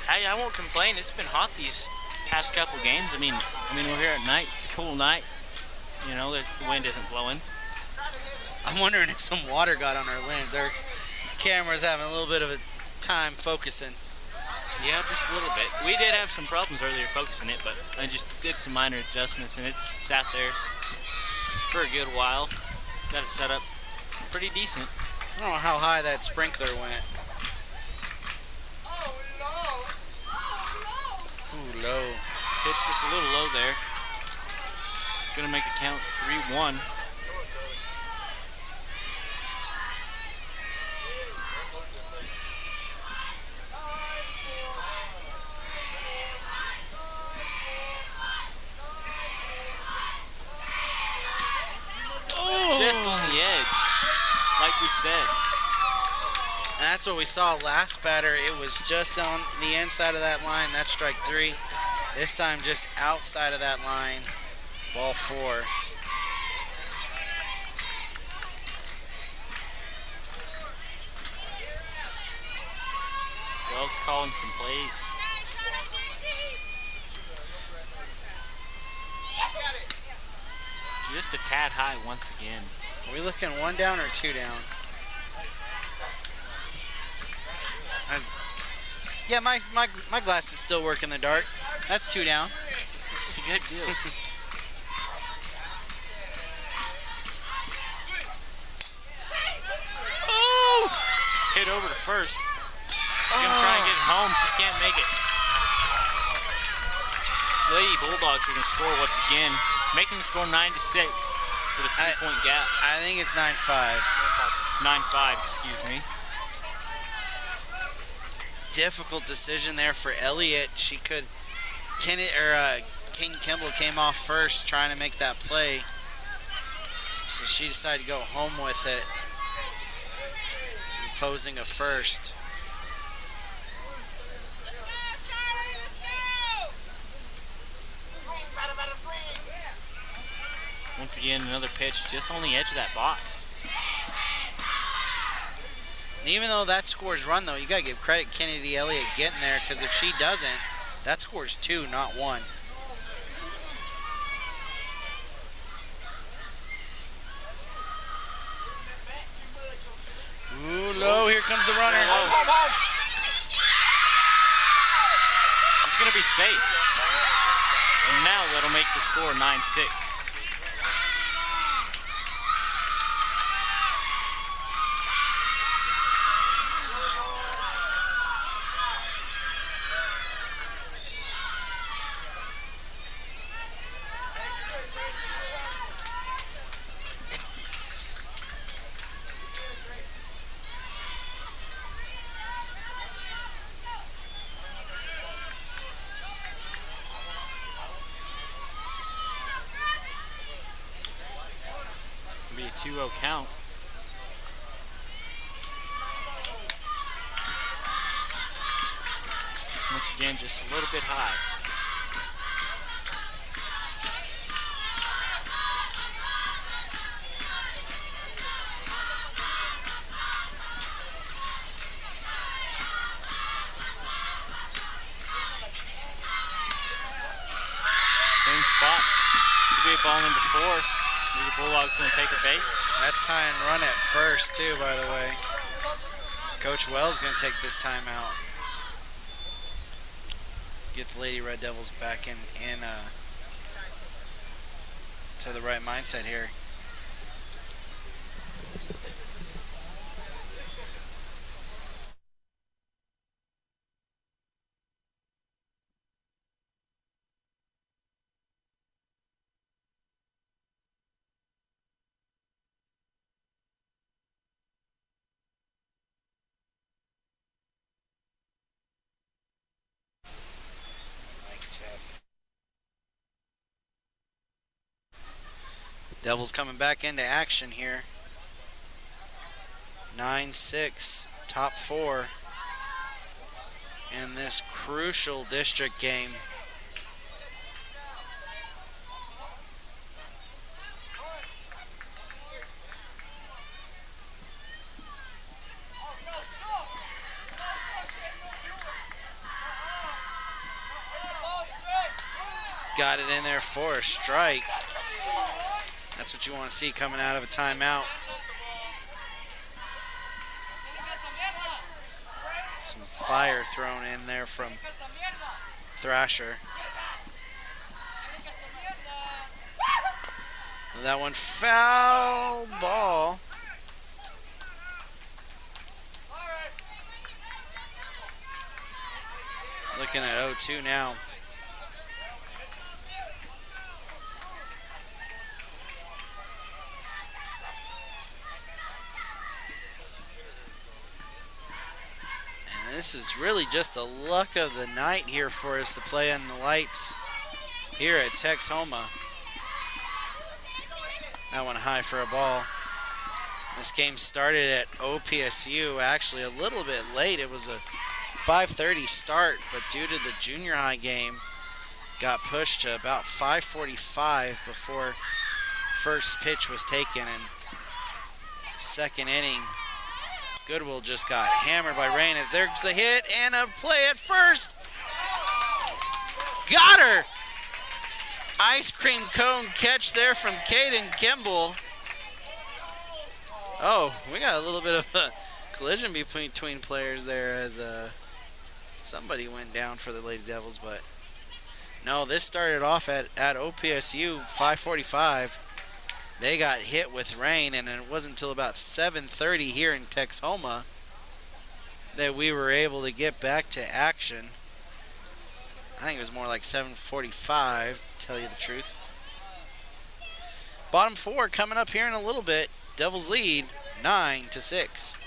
I won't complain. It's been hot these past couple games. We're here at night. It's a cool night. The wind isn't blowing. I I'm wondering if some water got on our lens. Our camera's having a little bit of a time focusing. Yeah, just a little bit. We did have some problems earlier focusing it, but I just did some minor adjustments, and it's sat there for a good while. Got it set up pretty decent. I don't know how high that sprinkler went. Ooh, low. Pitch just a little low there. Gonna make the count 3-1. Just on the edge, like we said. That's what we saw last batter. It was just on the inside of that line. That's strike 3. This time just outside of that line. Ball 4. Wells calling some plays. Just a tad high once again. Are we looking 1 down or 2 down? Yeah, my glasses still work in the dark. That's 2 down. Good deal. Ooh! Hit over to first. She's gonna try and get it home. She can't make it. Lady Bulldogs are gonna score once again, making the score 9-6 with a 3-point gap. I think it's 9-5. 9-5, excuse me. Difficult decision there for Elliott. She could, King Kimball came off first trying to make that play. So she decided to go home with it, imposing a first. Once again, another pitch just on the edge of that box. And even though that scores run, though, you got to give credit Kennedy Elliott getting there, because if she doesn't, that scores 2, not 1. Ooh, low. Here comes the runner. She's going to be safe. And now that'll make the score 9-6. Be a 2-0 count. Once again, just a little bit high. Same spot. Could be a ball number 4. The Bulldogs going to take a base. That's tying run at first, too, by the way. Coach Wells going to take this timeout. Get the Lady Red Devils back in to the right mindset here. Devils coming back into action here. 9-6, top 4 in this crucial district game. Got it in there for a strike. That's what you want to see coming out of a timeout. Some fire thrown in there from Thrasher. That one foul ball. Looking at 0-2 now. And this is really just the luck of the night here for us to play on the lights here at Texhoma. That one high for a ball. This game started at OPSU actually a little bit late. It was a 5:30 start, but due to the junior high game, got pushed to about 5:45 before first pitch was taken. And second inning, Goodwill just got hammered by rain as there's a hit and a play at first. Got her! Ice cream cone catch there from Caden Kimball. Oh, we got a little bit of a collision between players there as somebody went down for the Lady Devils, but no, this started off at OPSU 5:45. They got hit with rain, and it wasn't until about 7:30 here in Texhoma that we were able to get back to action. I think it was more like 7:45, to tell you the truth. Bottom four coming up here in a little bit. Devils lead 9-6.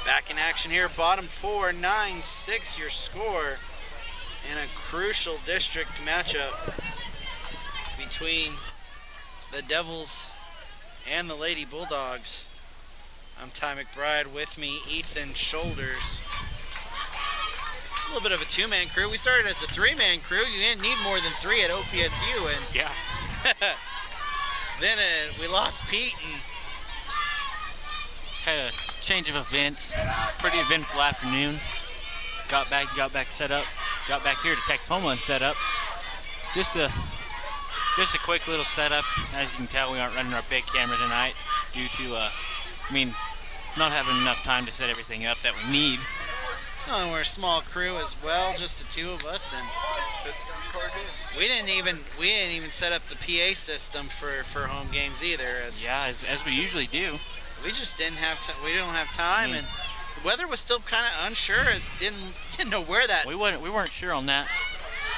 Back in action here, bottom four, 9-6 your score in a crucial district matchup between the Devils and the Lady Bulldogs. I'm Ty McBride, with me Ethan Shoulders. A little bit of a two-man crew. We started as a three-man crew. You didn't need more than three at OPSU, and Yeah. then we lost Pete and Had a change of events. Pretty eventful afternoon. Got back set up. Got back here to Texhoma and set up. Just a quick little setup. As you can tell, we aren't running our big camera tonight due to not having enough time to set everything up that we need. oh, we're a small crew as well, just the two of us, and we didn't even set up the PA system for home games either. As we usually do. We just didn't have we don't have time, and the weather was still kind of unsure. Didn't know where that We weren't sure on that.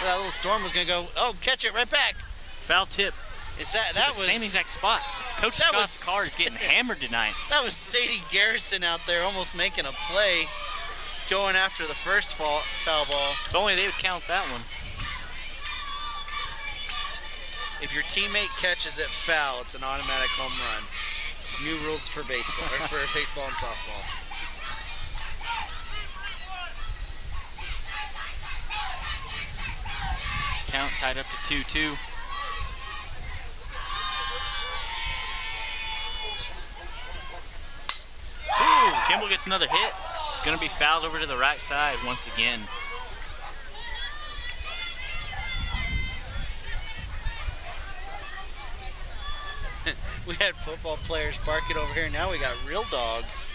little storm was gonna go. Oh, catch it right back. Foul tip. Is that To the was same exact spot. Coach that Scott's was- car is getting hammered tonight. That was Sadie Garrison out there almost making a play, going after the first foul ball. If only they would count that one. If your teammate catches it foul, it's an automatic home run. New rules for baseball, or for baseball and softball. Count tied up to 2-2. Ooh, Kimball gets another hit. Gonna be fouled over to the right side once again. We had football players barking over here. Now we got real dogs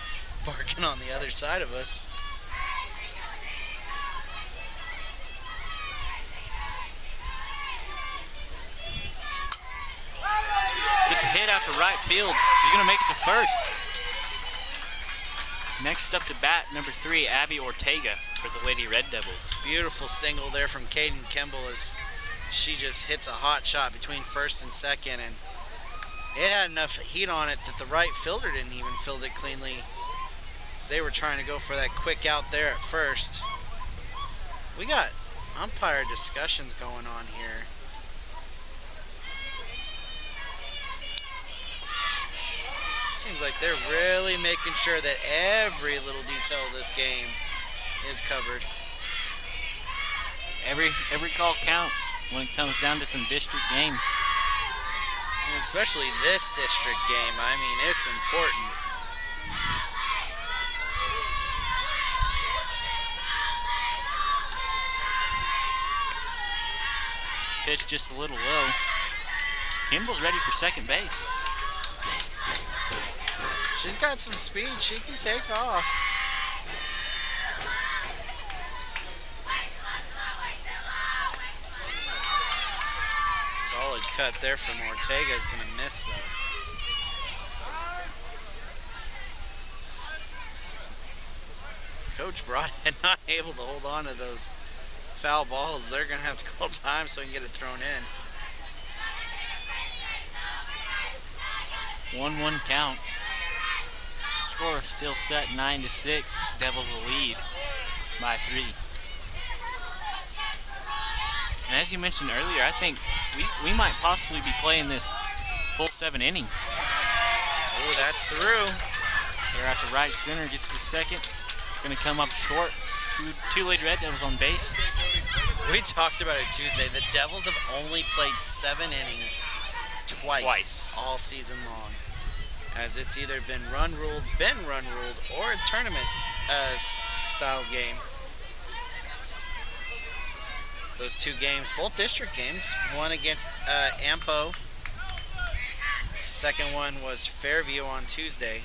barking on the other side of us. Gets a hit out to right field. She's going to make it to first. Next up to bat, number 3, Abby Ortega for the Lady Red Devils. Beautiful single there from Caden Kimball as she just hits a hot shot between first and second, and it had enough heat on it that the right fielder didn't even field it cleanly, as they were trying to go for that quick out there at first. We got umpire discussions going on here. Seems like they're really making sure that every little detail of this game is covered. Every call counts when it comes down to some district games. And especially this district game. I mean, it's important. Pitch just a little low. Kimball's ready for second base. She's got some speed. She can take off. Solid cut there from Ortega. Is going to miss, though. Coach Broadhead not able to hold on to those foul balls. They're going to have to call time so he can get it thrown in. 1-1 count. Score is still set 9-6. Devils will lead by 3. And as you mentioned earlier, I think we might possibly be playing this full 7 innings. Oh, that's through. They're out to right center, gets to second. Going to come up short. Two Lady Red Devils on base. We talked about it Tuesday. The Devils have only played 7 innings twice all season long, as it's either been run ruled or a tournament style game. Those 2 games, both district games, one against Ampo. Second one was Fairview on Tuesday.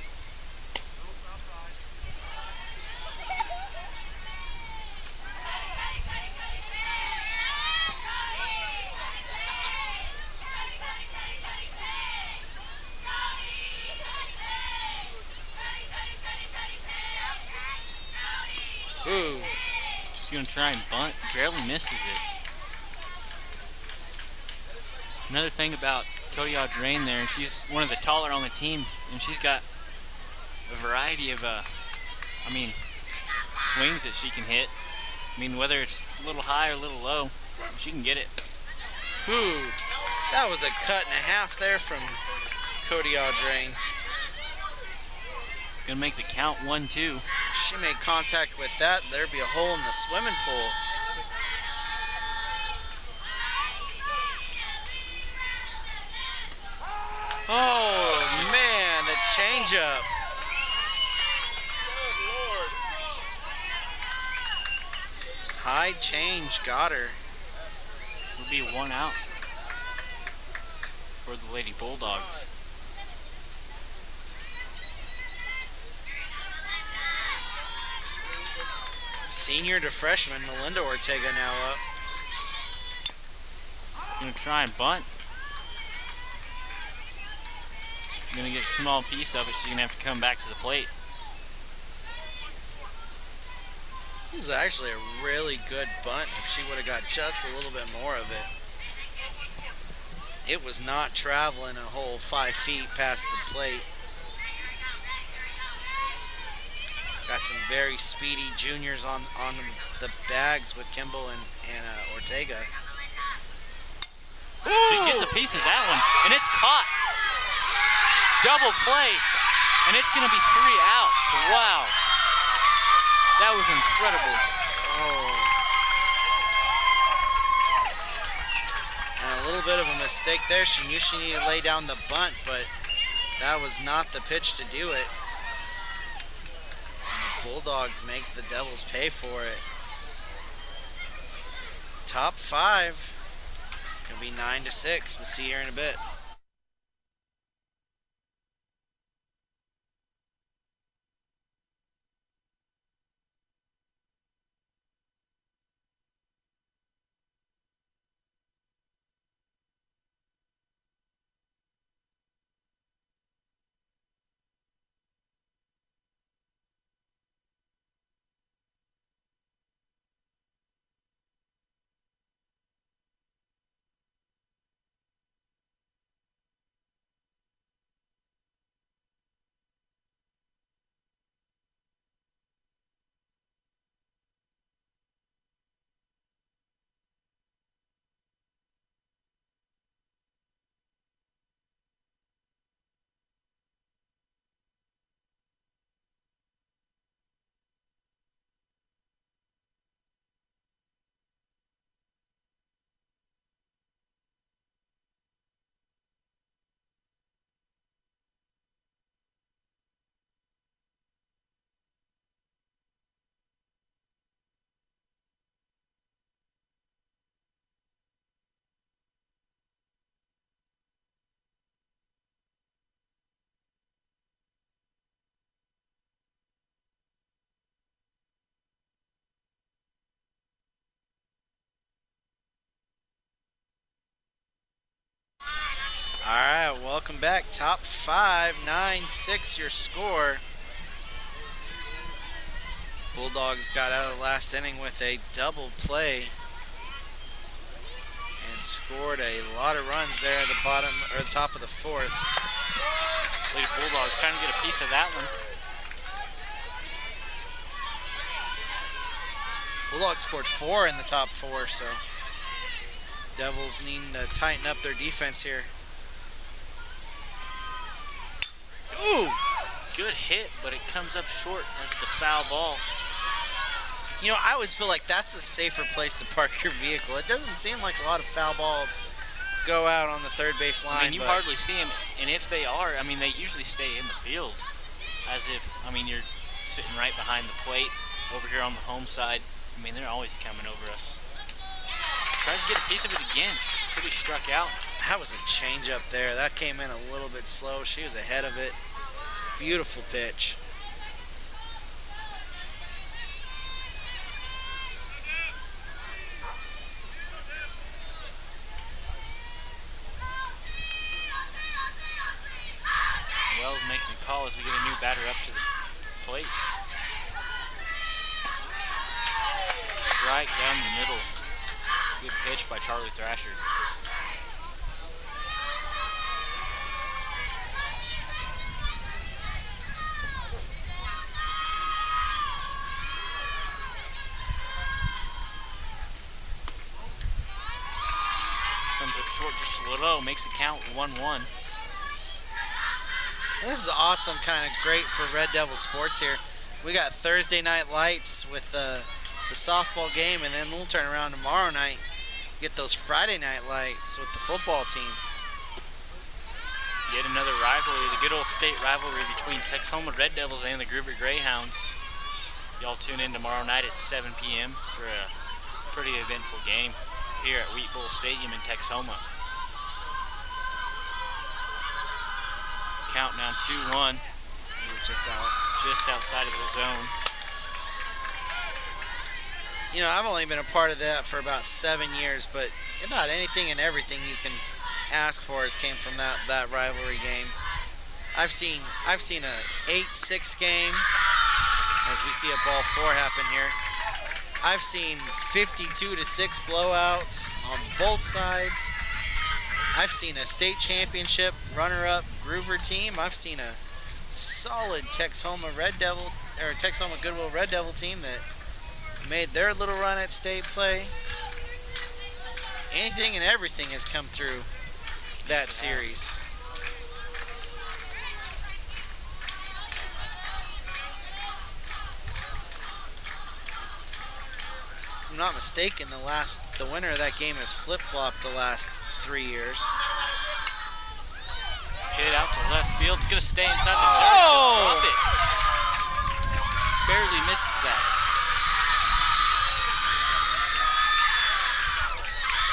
Ooh. She's going to try and bunt. Barely misses it. Another thing about Cody Audrain there, she's one of the taller on the team, and she's got a variety of, swings that she can hit. I mean, whether it's a little high or a little low, she can get it. Ooh. That was a cut and a half there from Cody Audrain. Going to make the count 1-2. She made contact with that. There'd be a hole in the swimming pool. Oh, man, the changeup. High change got her. Would be 1 out for the Lady Bulldogs. Senior to freshman, Melinda Ortega now up. Gonna try and bunt. Gonna get a small piece of it. She's gonna have to come back to the plate. This is actually a really good bunt if she would have got just a little bit more of it. It was not traveling a whole 5 feet past the plate. Got some very speedy juniors on the bags with Kimball and Ortega. Ooh. She gets a piece of that one, and it's caught. Double play, and it's going to be 3 outs. Wow. That was incredible. Oh. And a little bit of a mistake there. She knew she needed to lay down the bunt, but that was not the pitch to do it. Bulldogs make the Devils pay for it. Top 5. Gonna be 9-6. We'll see you here in a bit. right, welcome back. Top 5, 9-6 your score. Bulldogs got out of the last inning with a double play and scored a lot of runs there at the bottom or the top of the 4th. Lady Bulldogs trying to get a piece of that one. Bulldogs scored 4 in the top 4, so Devils needing to tighten up their defense here. Ooh! Good hit, but it comes up short as the foul ball. You know, I always feel like that's the safer place to park your vehicle. It doesn't seem like a lot of foul balls go out on the third base line. I mean, you hardly see them, and if they are, I mean, they usually stay in the field. As if, I mean, you're sitting right behind the plate over here on the home side. I mean, they're always coming over us. Tries to get a piece of it again. Could be struck out. That was a change up there. That came in a little bit slow. She was ahead of it. Beautiful pitch. Wells making a call as we get a new batter up to the plate. Strike down the middle. Good pitch by Charlie Thrasher. Comes up short just a little, makes the count 1-1. This is awesome, kind of great for Red Devil sports here. We got Thursday night lights with the softball game, and then we'll turn around tomorrow night, get those Friday night lights with the football team. Yet another rivalry, the good old state rivalry between Texoma Red Devils and the Gruber Greyhounds. Y'all tune in tomorrow night at 7 p.m. for a pretty eventful game here at Wheat Bowl Stadium in Texoma. Count now 2-1. Just outside of the zone. You know, I've only been a part of that for about 7 years, but about anything and everything you can ask for has came from that rivalry game. I've seen a 8-6 game, as we see a ball 4 happen here. I've seen 52-6 blowouts on both sides. I've seen a state championship runner-up Groover team. I've seen a solid Texoma Goodwill Red Devil team that made their little run at state play. Anything and everything has come through that series. If I'm not mistaken, the winner of that game has flip-flopped the last 3 years. Hit out to left field. It's going to stay inside the dirt. Oh! Drop it. Barely misses that.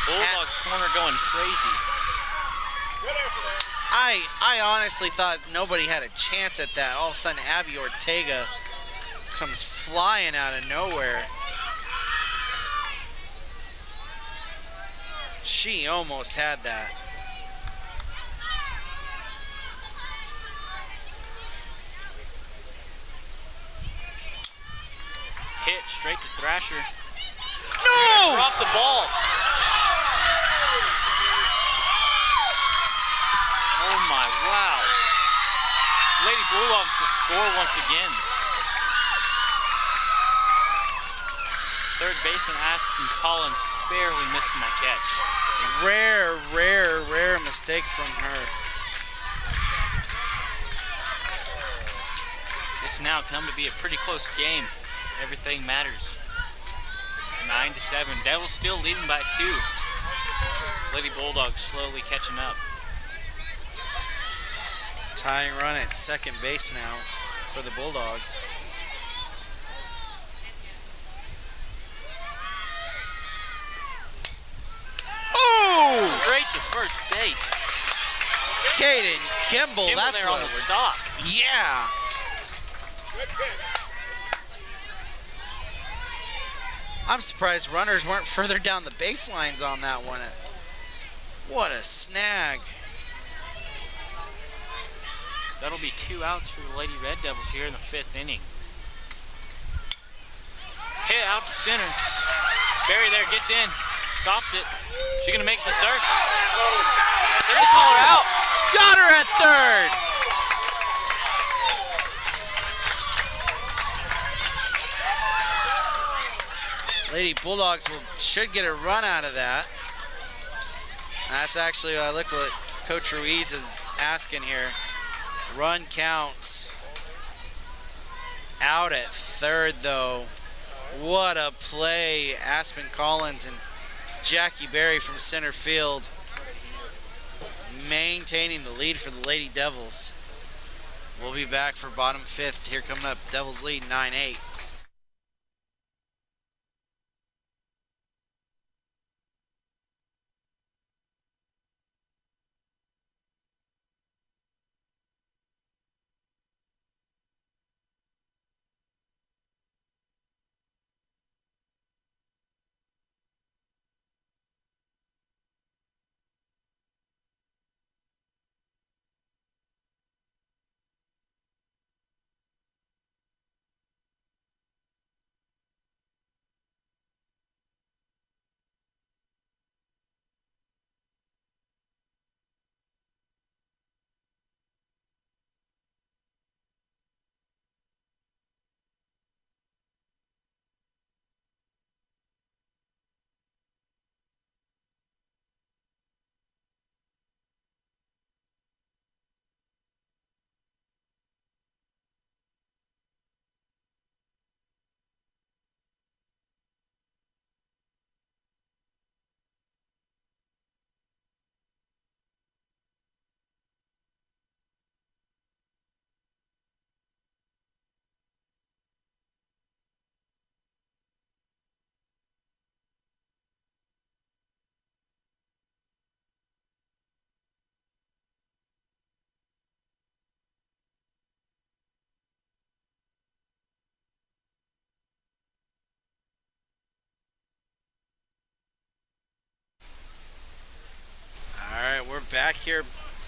Bulldogs corner going crazy. I honestly thought nobody had a chance at that. All of a sudden, Abby Ortega comes flying out of nowhere. She almost had that. Hit straight to Thrasher. No! Dropped the ball. Oh my, wow. Lady Bulldogs to score once again. Third baseman Aspen Collins barely missing that catch. Rare mistake from her. It's now come to be a pretty close game. Everything matters. 9-7. Devils still leading by 2. Lady Bulldogs slowly catching up. Tying run at second base now for the Bulldogs. Oh! Straight to first base. Caden Kimball, that's there what on the we're... stop. Yeah. I'm surprised runners weren't further down the baselines on that one. What a snag. That'll be 2 outs for the Lady Red Devils here in the 5th inning. Hit out to center. Berry there gets in, stops it. She's gonna make the 3rd. They're gonna call her out. Got her at 3rd. Lady Bulldogs should get a run out of that. That's actually, look what Coach Ruiz is asking here. Run counts. Out at 3rd though. What a play. Aspen Collins and Jackie Berry from center field maintaining the lead for the Lady Devils. We'll be back for bottom 5th. Here coming up, Devils lead 9-8. We're back here,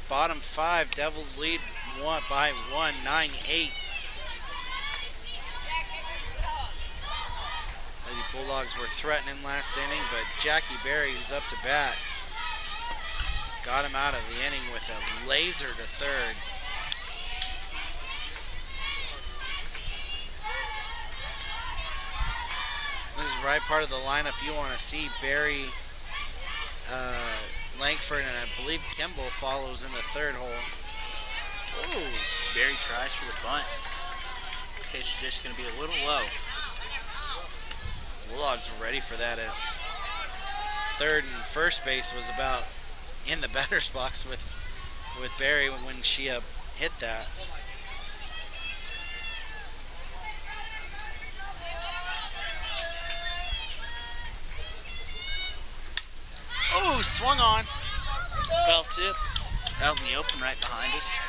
bottom 5. Devils lead by 1, 9-8. Lady Bulldogs were threatening last inning, but Jackie Berry, who's up to bat, got him out of the inning with a laser to 3rd. This is right part of the lineup you want to see. Berry, Langford, and I believe Kimball follows in the 3rd hole. Ooh, Berry tries for the bunt. Pitch just going to be a little low. Bulldogs were ready for that, as 3rd and 1st base was about in the batter's box with Berry when she hit that. Oh, swung on. Bell tip out in the open right behind us.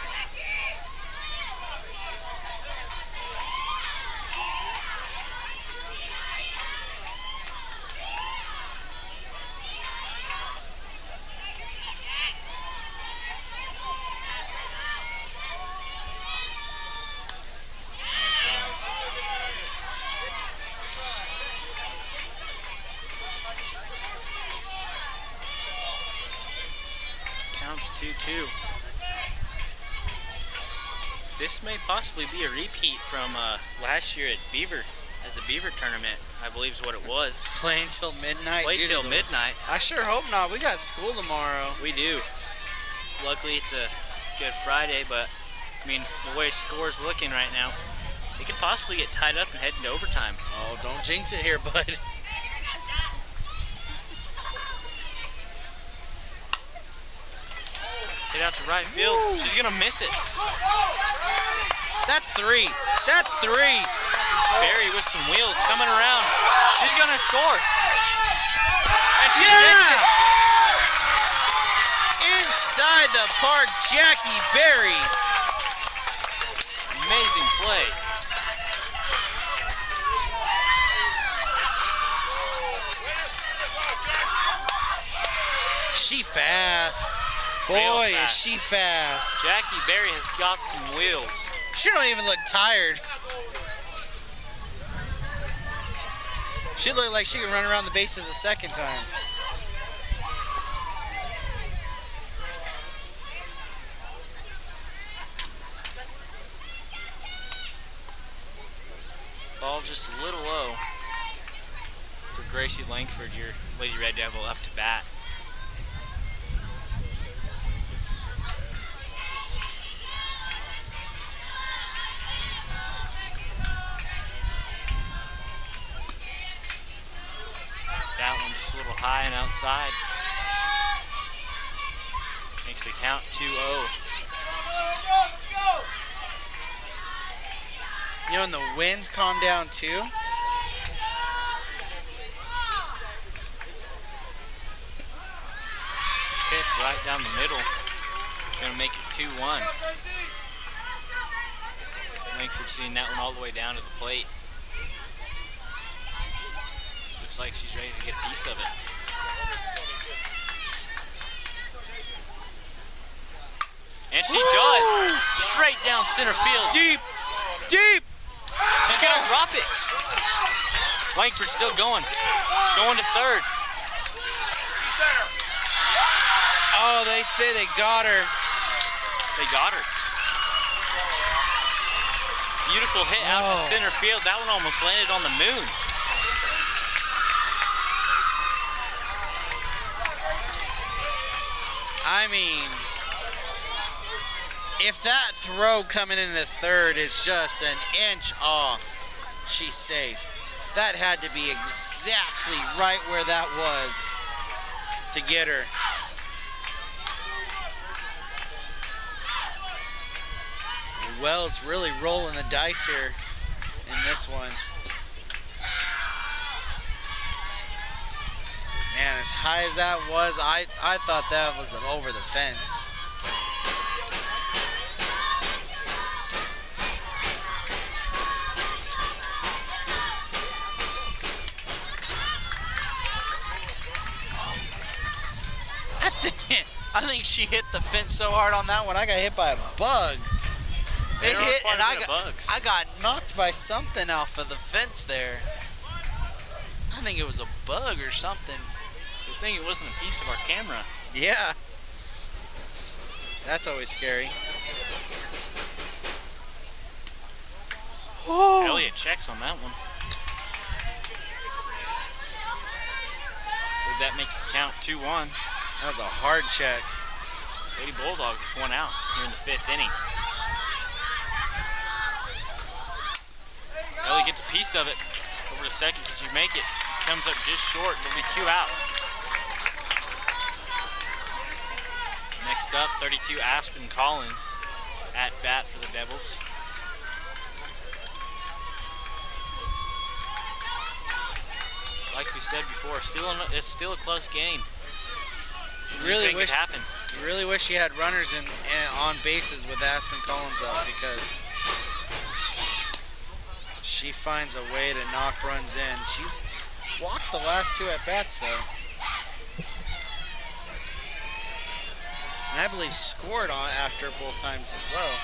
Counts 2-2. This may possibly be a repeat from last year at the Beaver tournament, I believe is what it was. Playing till midnight. Play till midnight. I sure hope not. We got school tomorrow. We do. Luckily, it's a Good Friday, but I mean, the way score's looking right now, it could possibly get tied up and head into overtime. Oh, don't jinx it here, bud. Hit out to right field. Woo. She's gonna miss it. That's 3. That's 3. Berry with some wheels coming around. She's gonna score. And she hits it. Inside the park, Jackie Berry. Amazing play. She fast. Boy, is fast. she fast. Jackie Berry has got some wheels. She don't even look tired. She looked like she could run around the bases a second time. Ball just a little low for Gracie Langford, your Lady Red Devil, up to bat. That one just a little high and outside. Makes the count 2-0. You know, and the winds calm down too. Pitch right down the middle. Gonna make it 2-1. Langford seeing that one all the way down to the plate. Looks like she's ready to get a piece of it. And she does. Straight down center field. Deep, deep. She's gonna drop it. Langford's still going. Going to third. Oh, they'd say they got her. They got her. Beautiful hit out to center field. That one almost landed on the moon. I mean, if that throw coming into third is just an inch off, she's safe. That had to be exactly right where that was to get her. Wells really rolling the dice here in this one. Man, as high as that was, I thought that was over the fence. I think she hit the fence so hard on that one, I got hit by a bug. It hit and I got knocked by something off of the fence there. I think it was a bug or something. Good thing it wasn't a piece of our camera. Yeah. That's always scary. Elliott checks on that one. That makes the count 2-1. That was a hard check. Lady Bulldogs with one out here in the 5th inning. Elliott gets a piece of it. Over to second. Could you make it? Comes up just short. There'll be 2 outs. Next up, 32 Aspen Collins at bat for the Devils. Like we said before, it's still a close game. Really wish it happened. You really wish you had runners on bases with Aspen Collins up, because she finds a way to knock runs in. She's walked the last 2 at bats though, and I believe scored on after both times as well.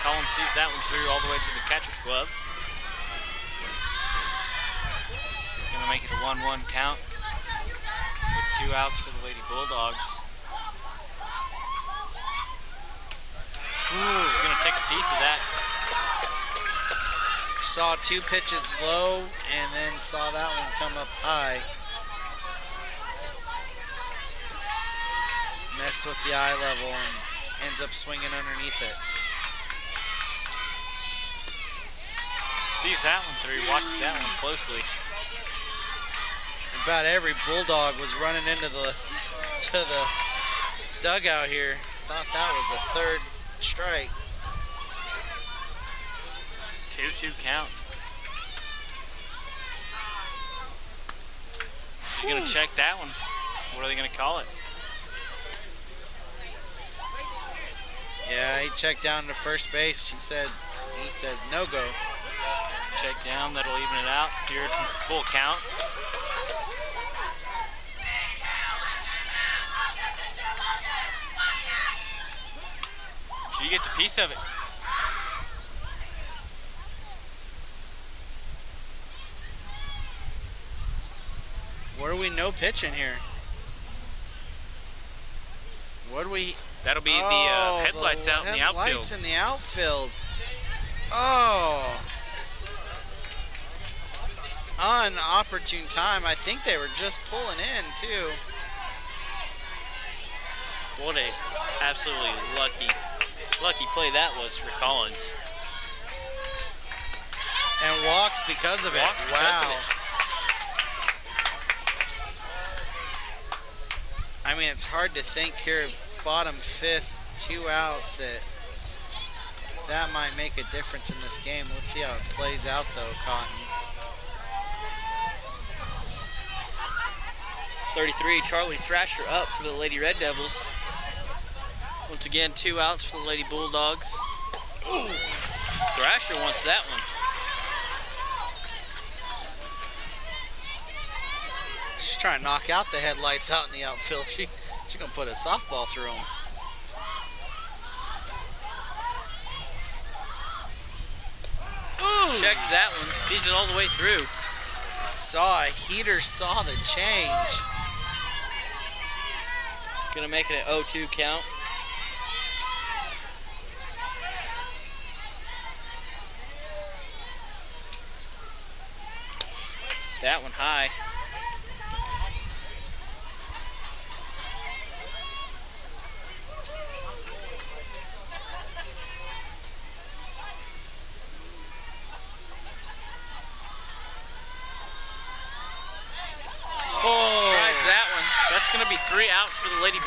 Collins sees that one through all the way to the catcher's glove. Gonna make it a 1-1 count with 2 outs for the Lady Bulldogs. Ooh, gonna take a piece of that. Saw 2 pitches low and then saw that one come up high. Messed with the eye level and ends up swinging underneath it. Sees that one through, watches that one closely. About every Bulldog was running into the dugout here. Thought that was a 3rd strike. 2-2 count. She's gonna check that one. What are they gonna call it? Yeah, he checked down to first base. He says no go. Check down, that'll even it out. Here at full count. She gets a piece of it. What do we no pitching here? What do we? That'll be the headlights out in the outfield. Headlights in the outfield. Oh. Unopportune time. I think they were just pulling in too. What a absolutely lucky play that was for Collins. And walks because of it. Walks because of it. I mean, it's hard to think here, bottom fifth, 2 outs, that might make a difference in this game. Let's see how it plays out, though, Cotton. 33, Charlie Thrasher up for the Lady Red Devils. Once again, 2 outs for the Lady Bulldogs. Ooh, Thrasher wants that one. She's trying to knock out the headlights out in the outfield. She's going to put a softball through them. Ooh. Checks that one, sees it all the way through. Saw a heater, saw the change. Gonna make it an 0-2 count. That one high. Tries that one. That's going to be 3 outs for the Lady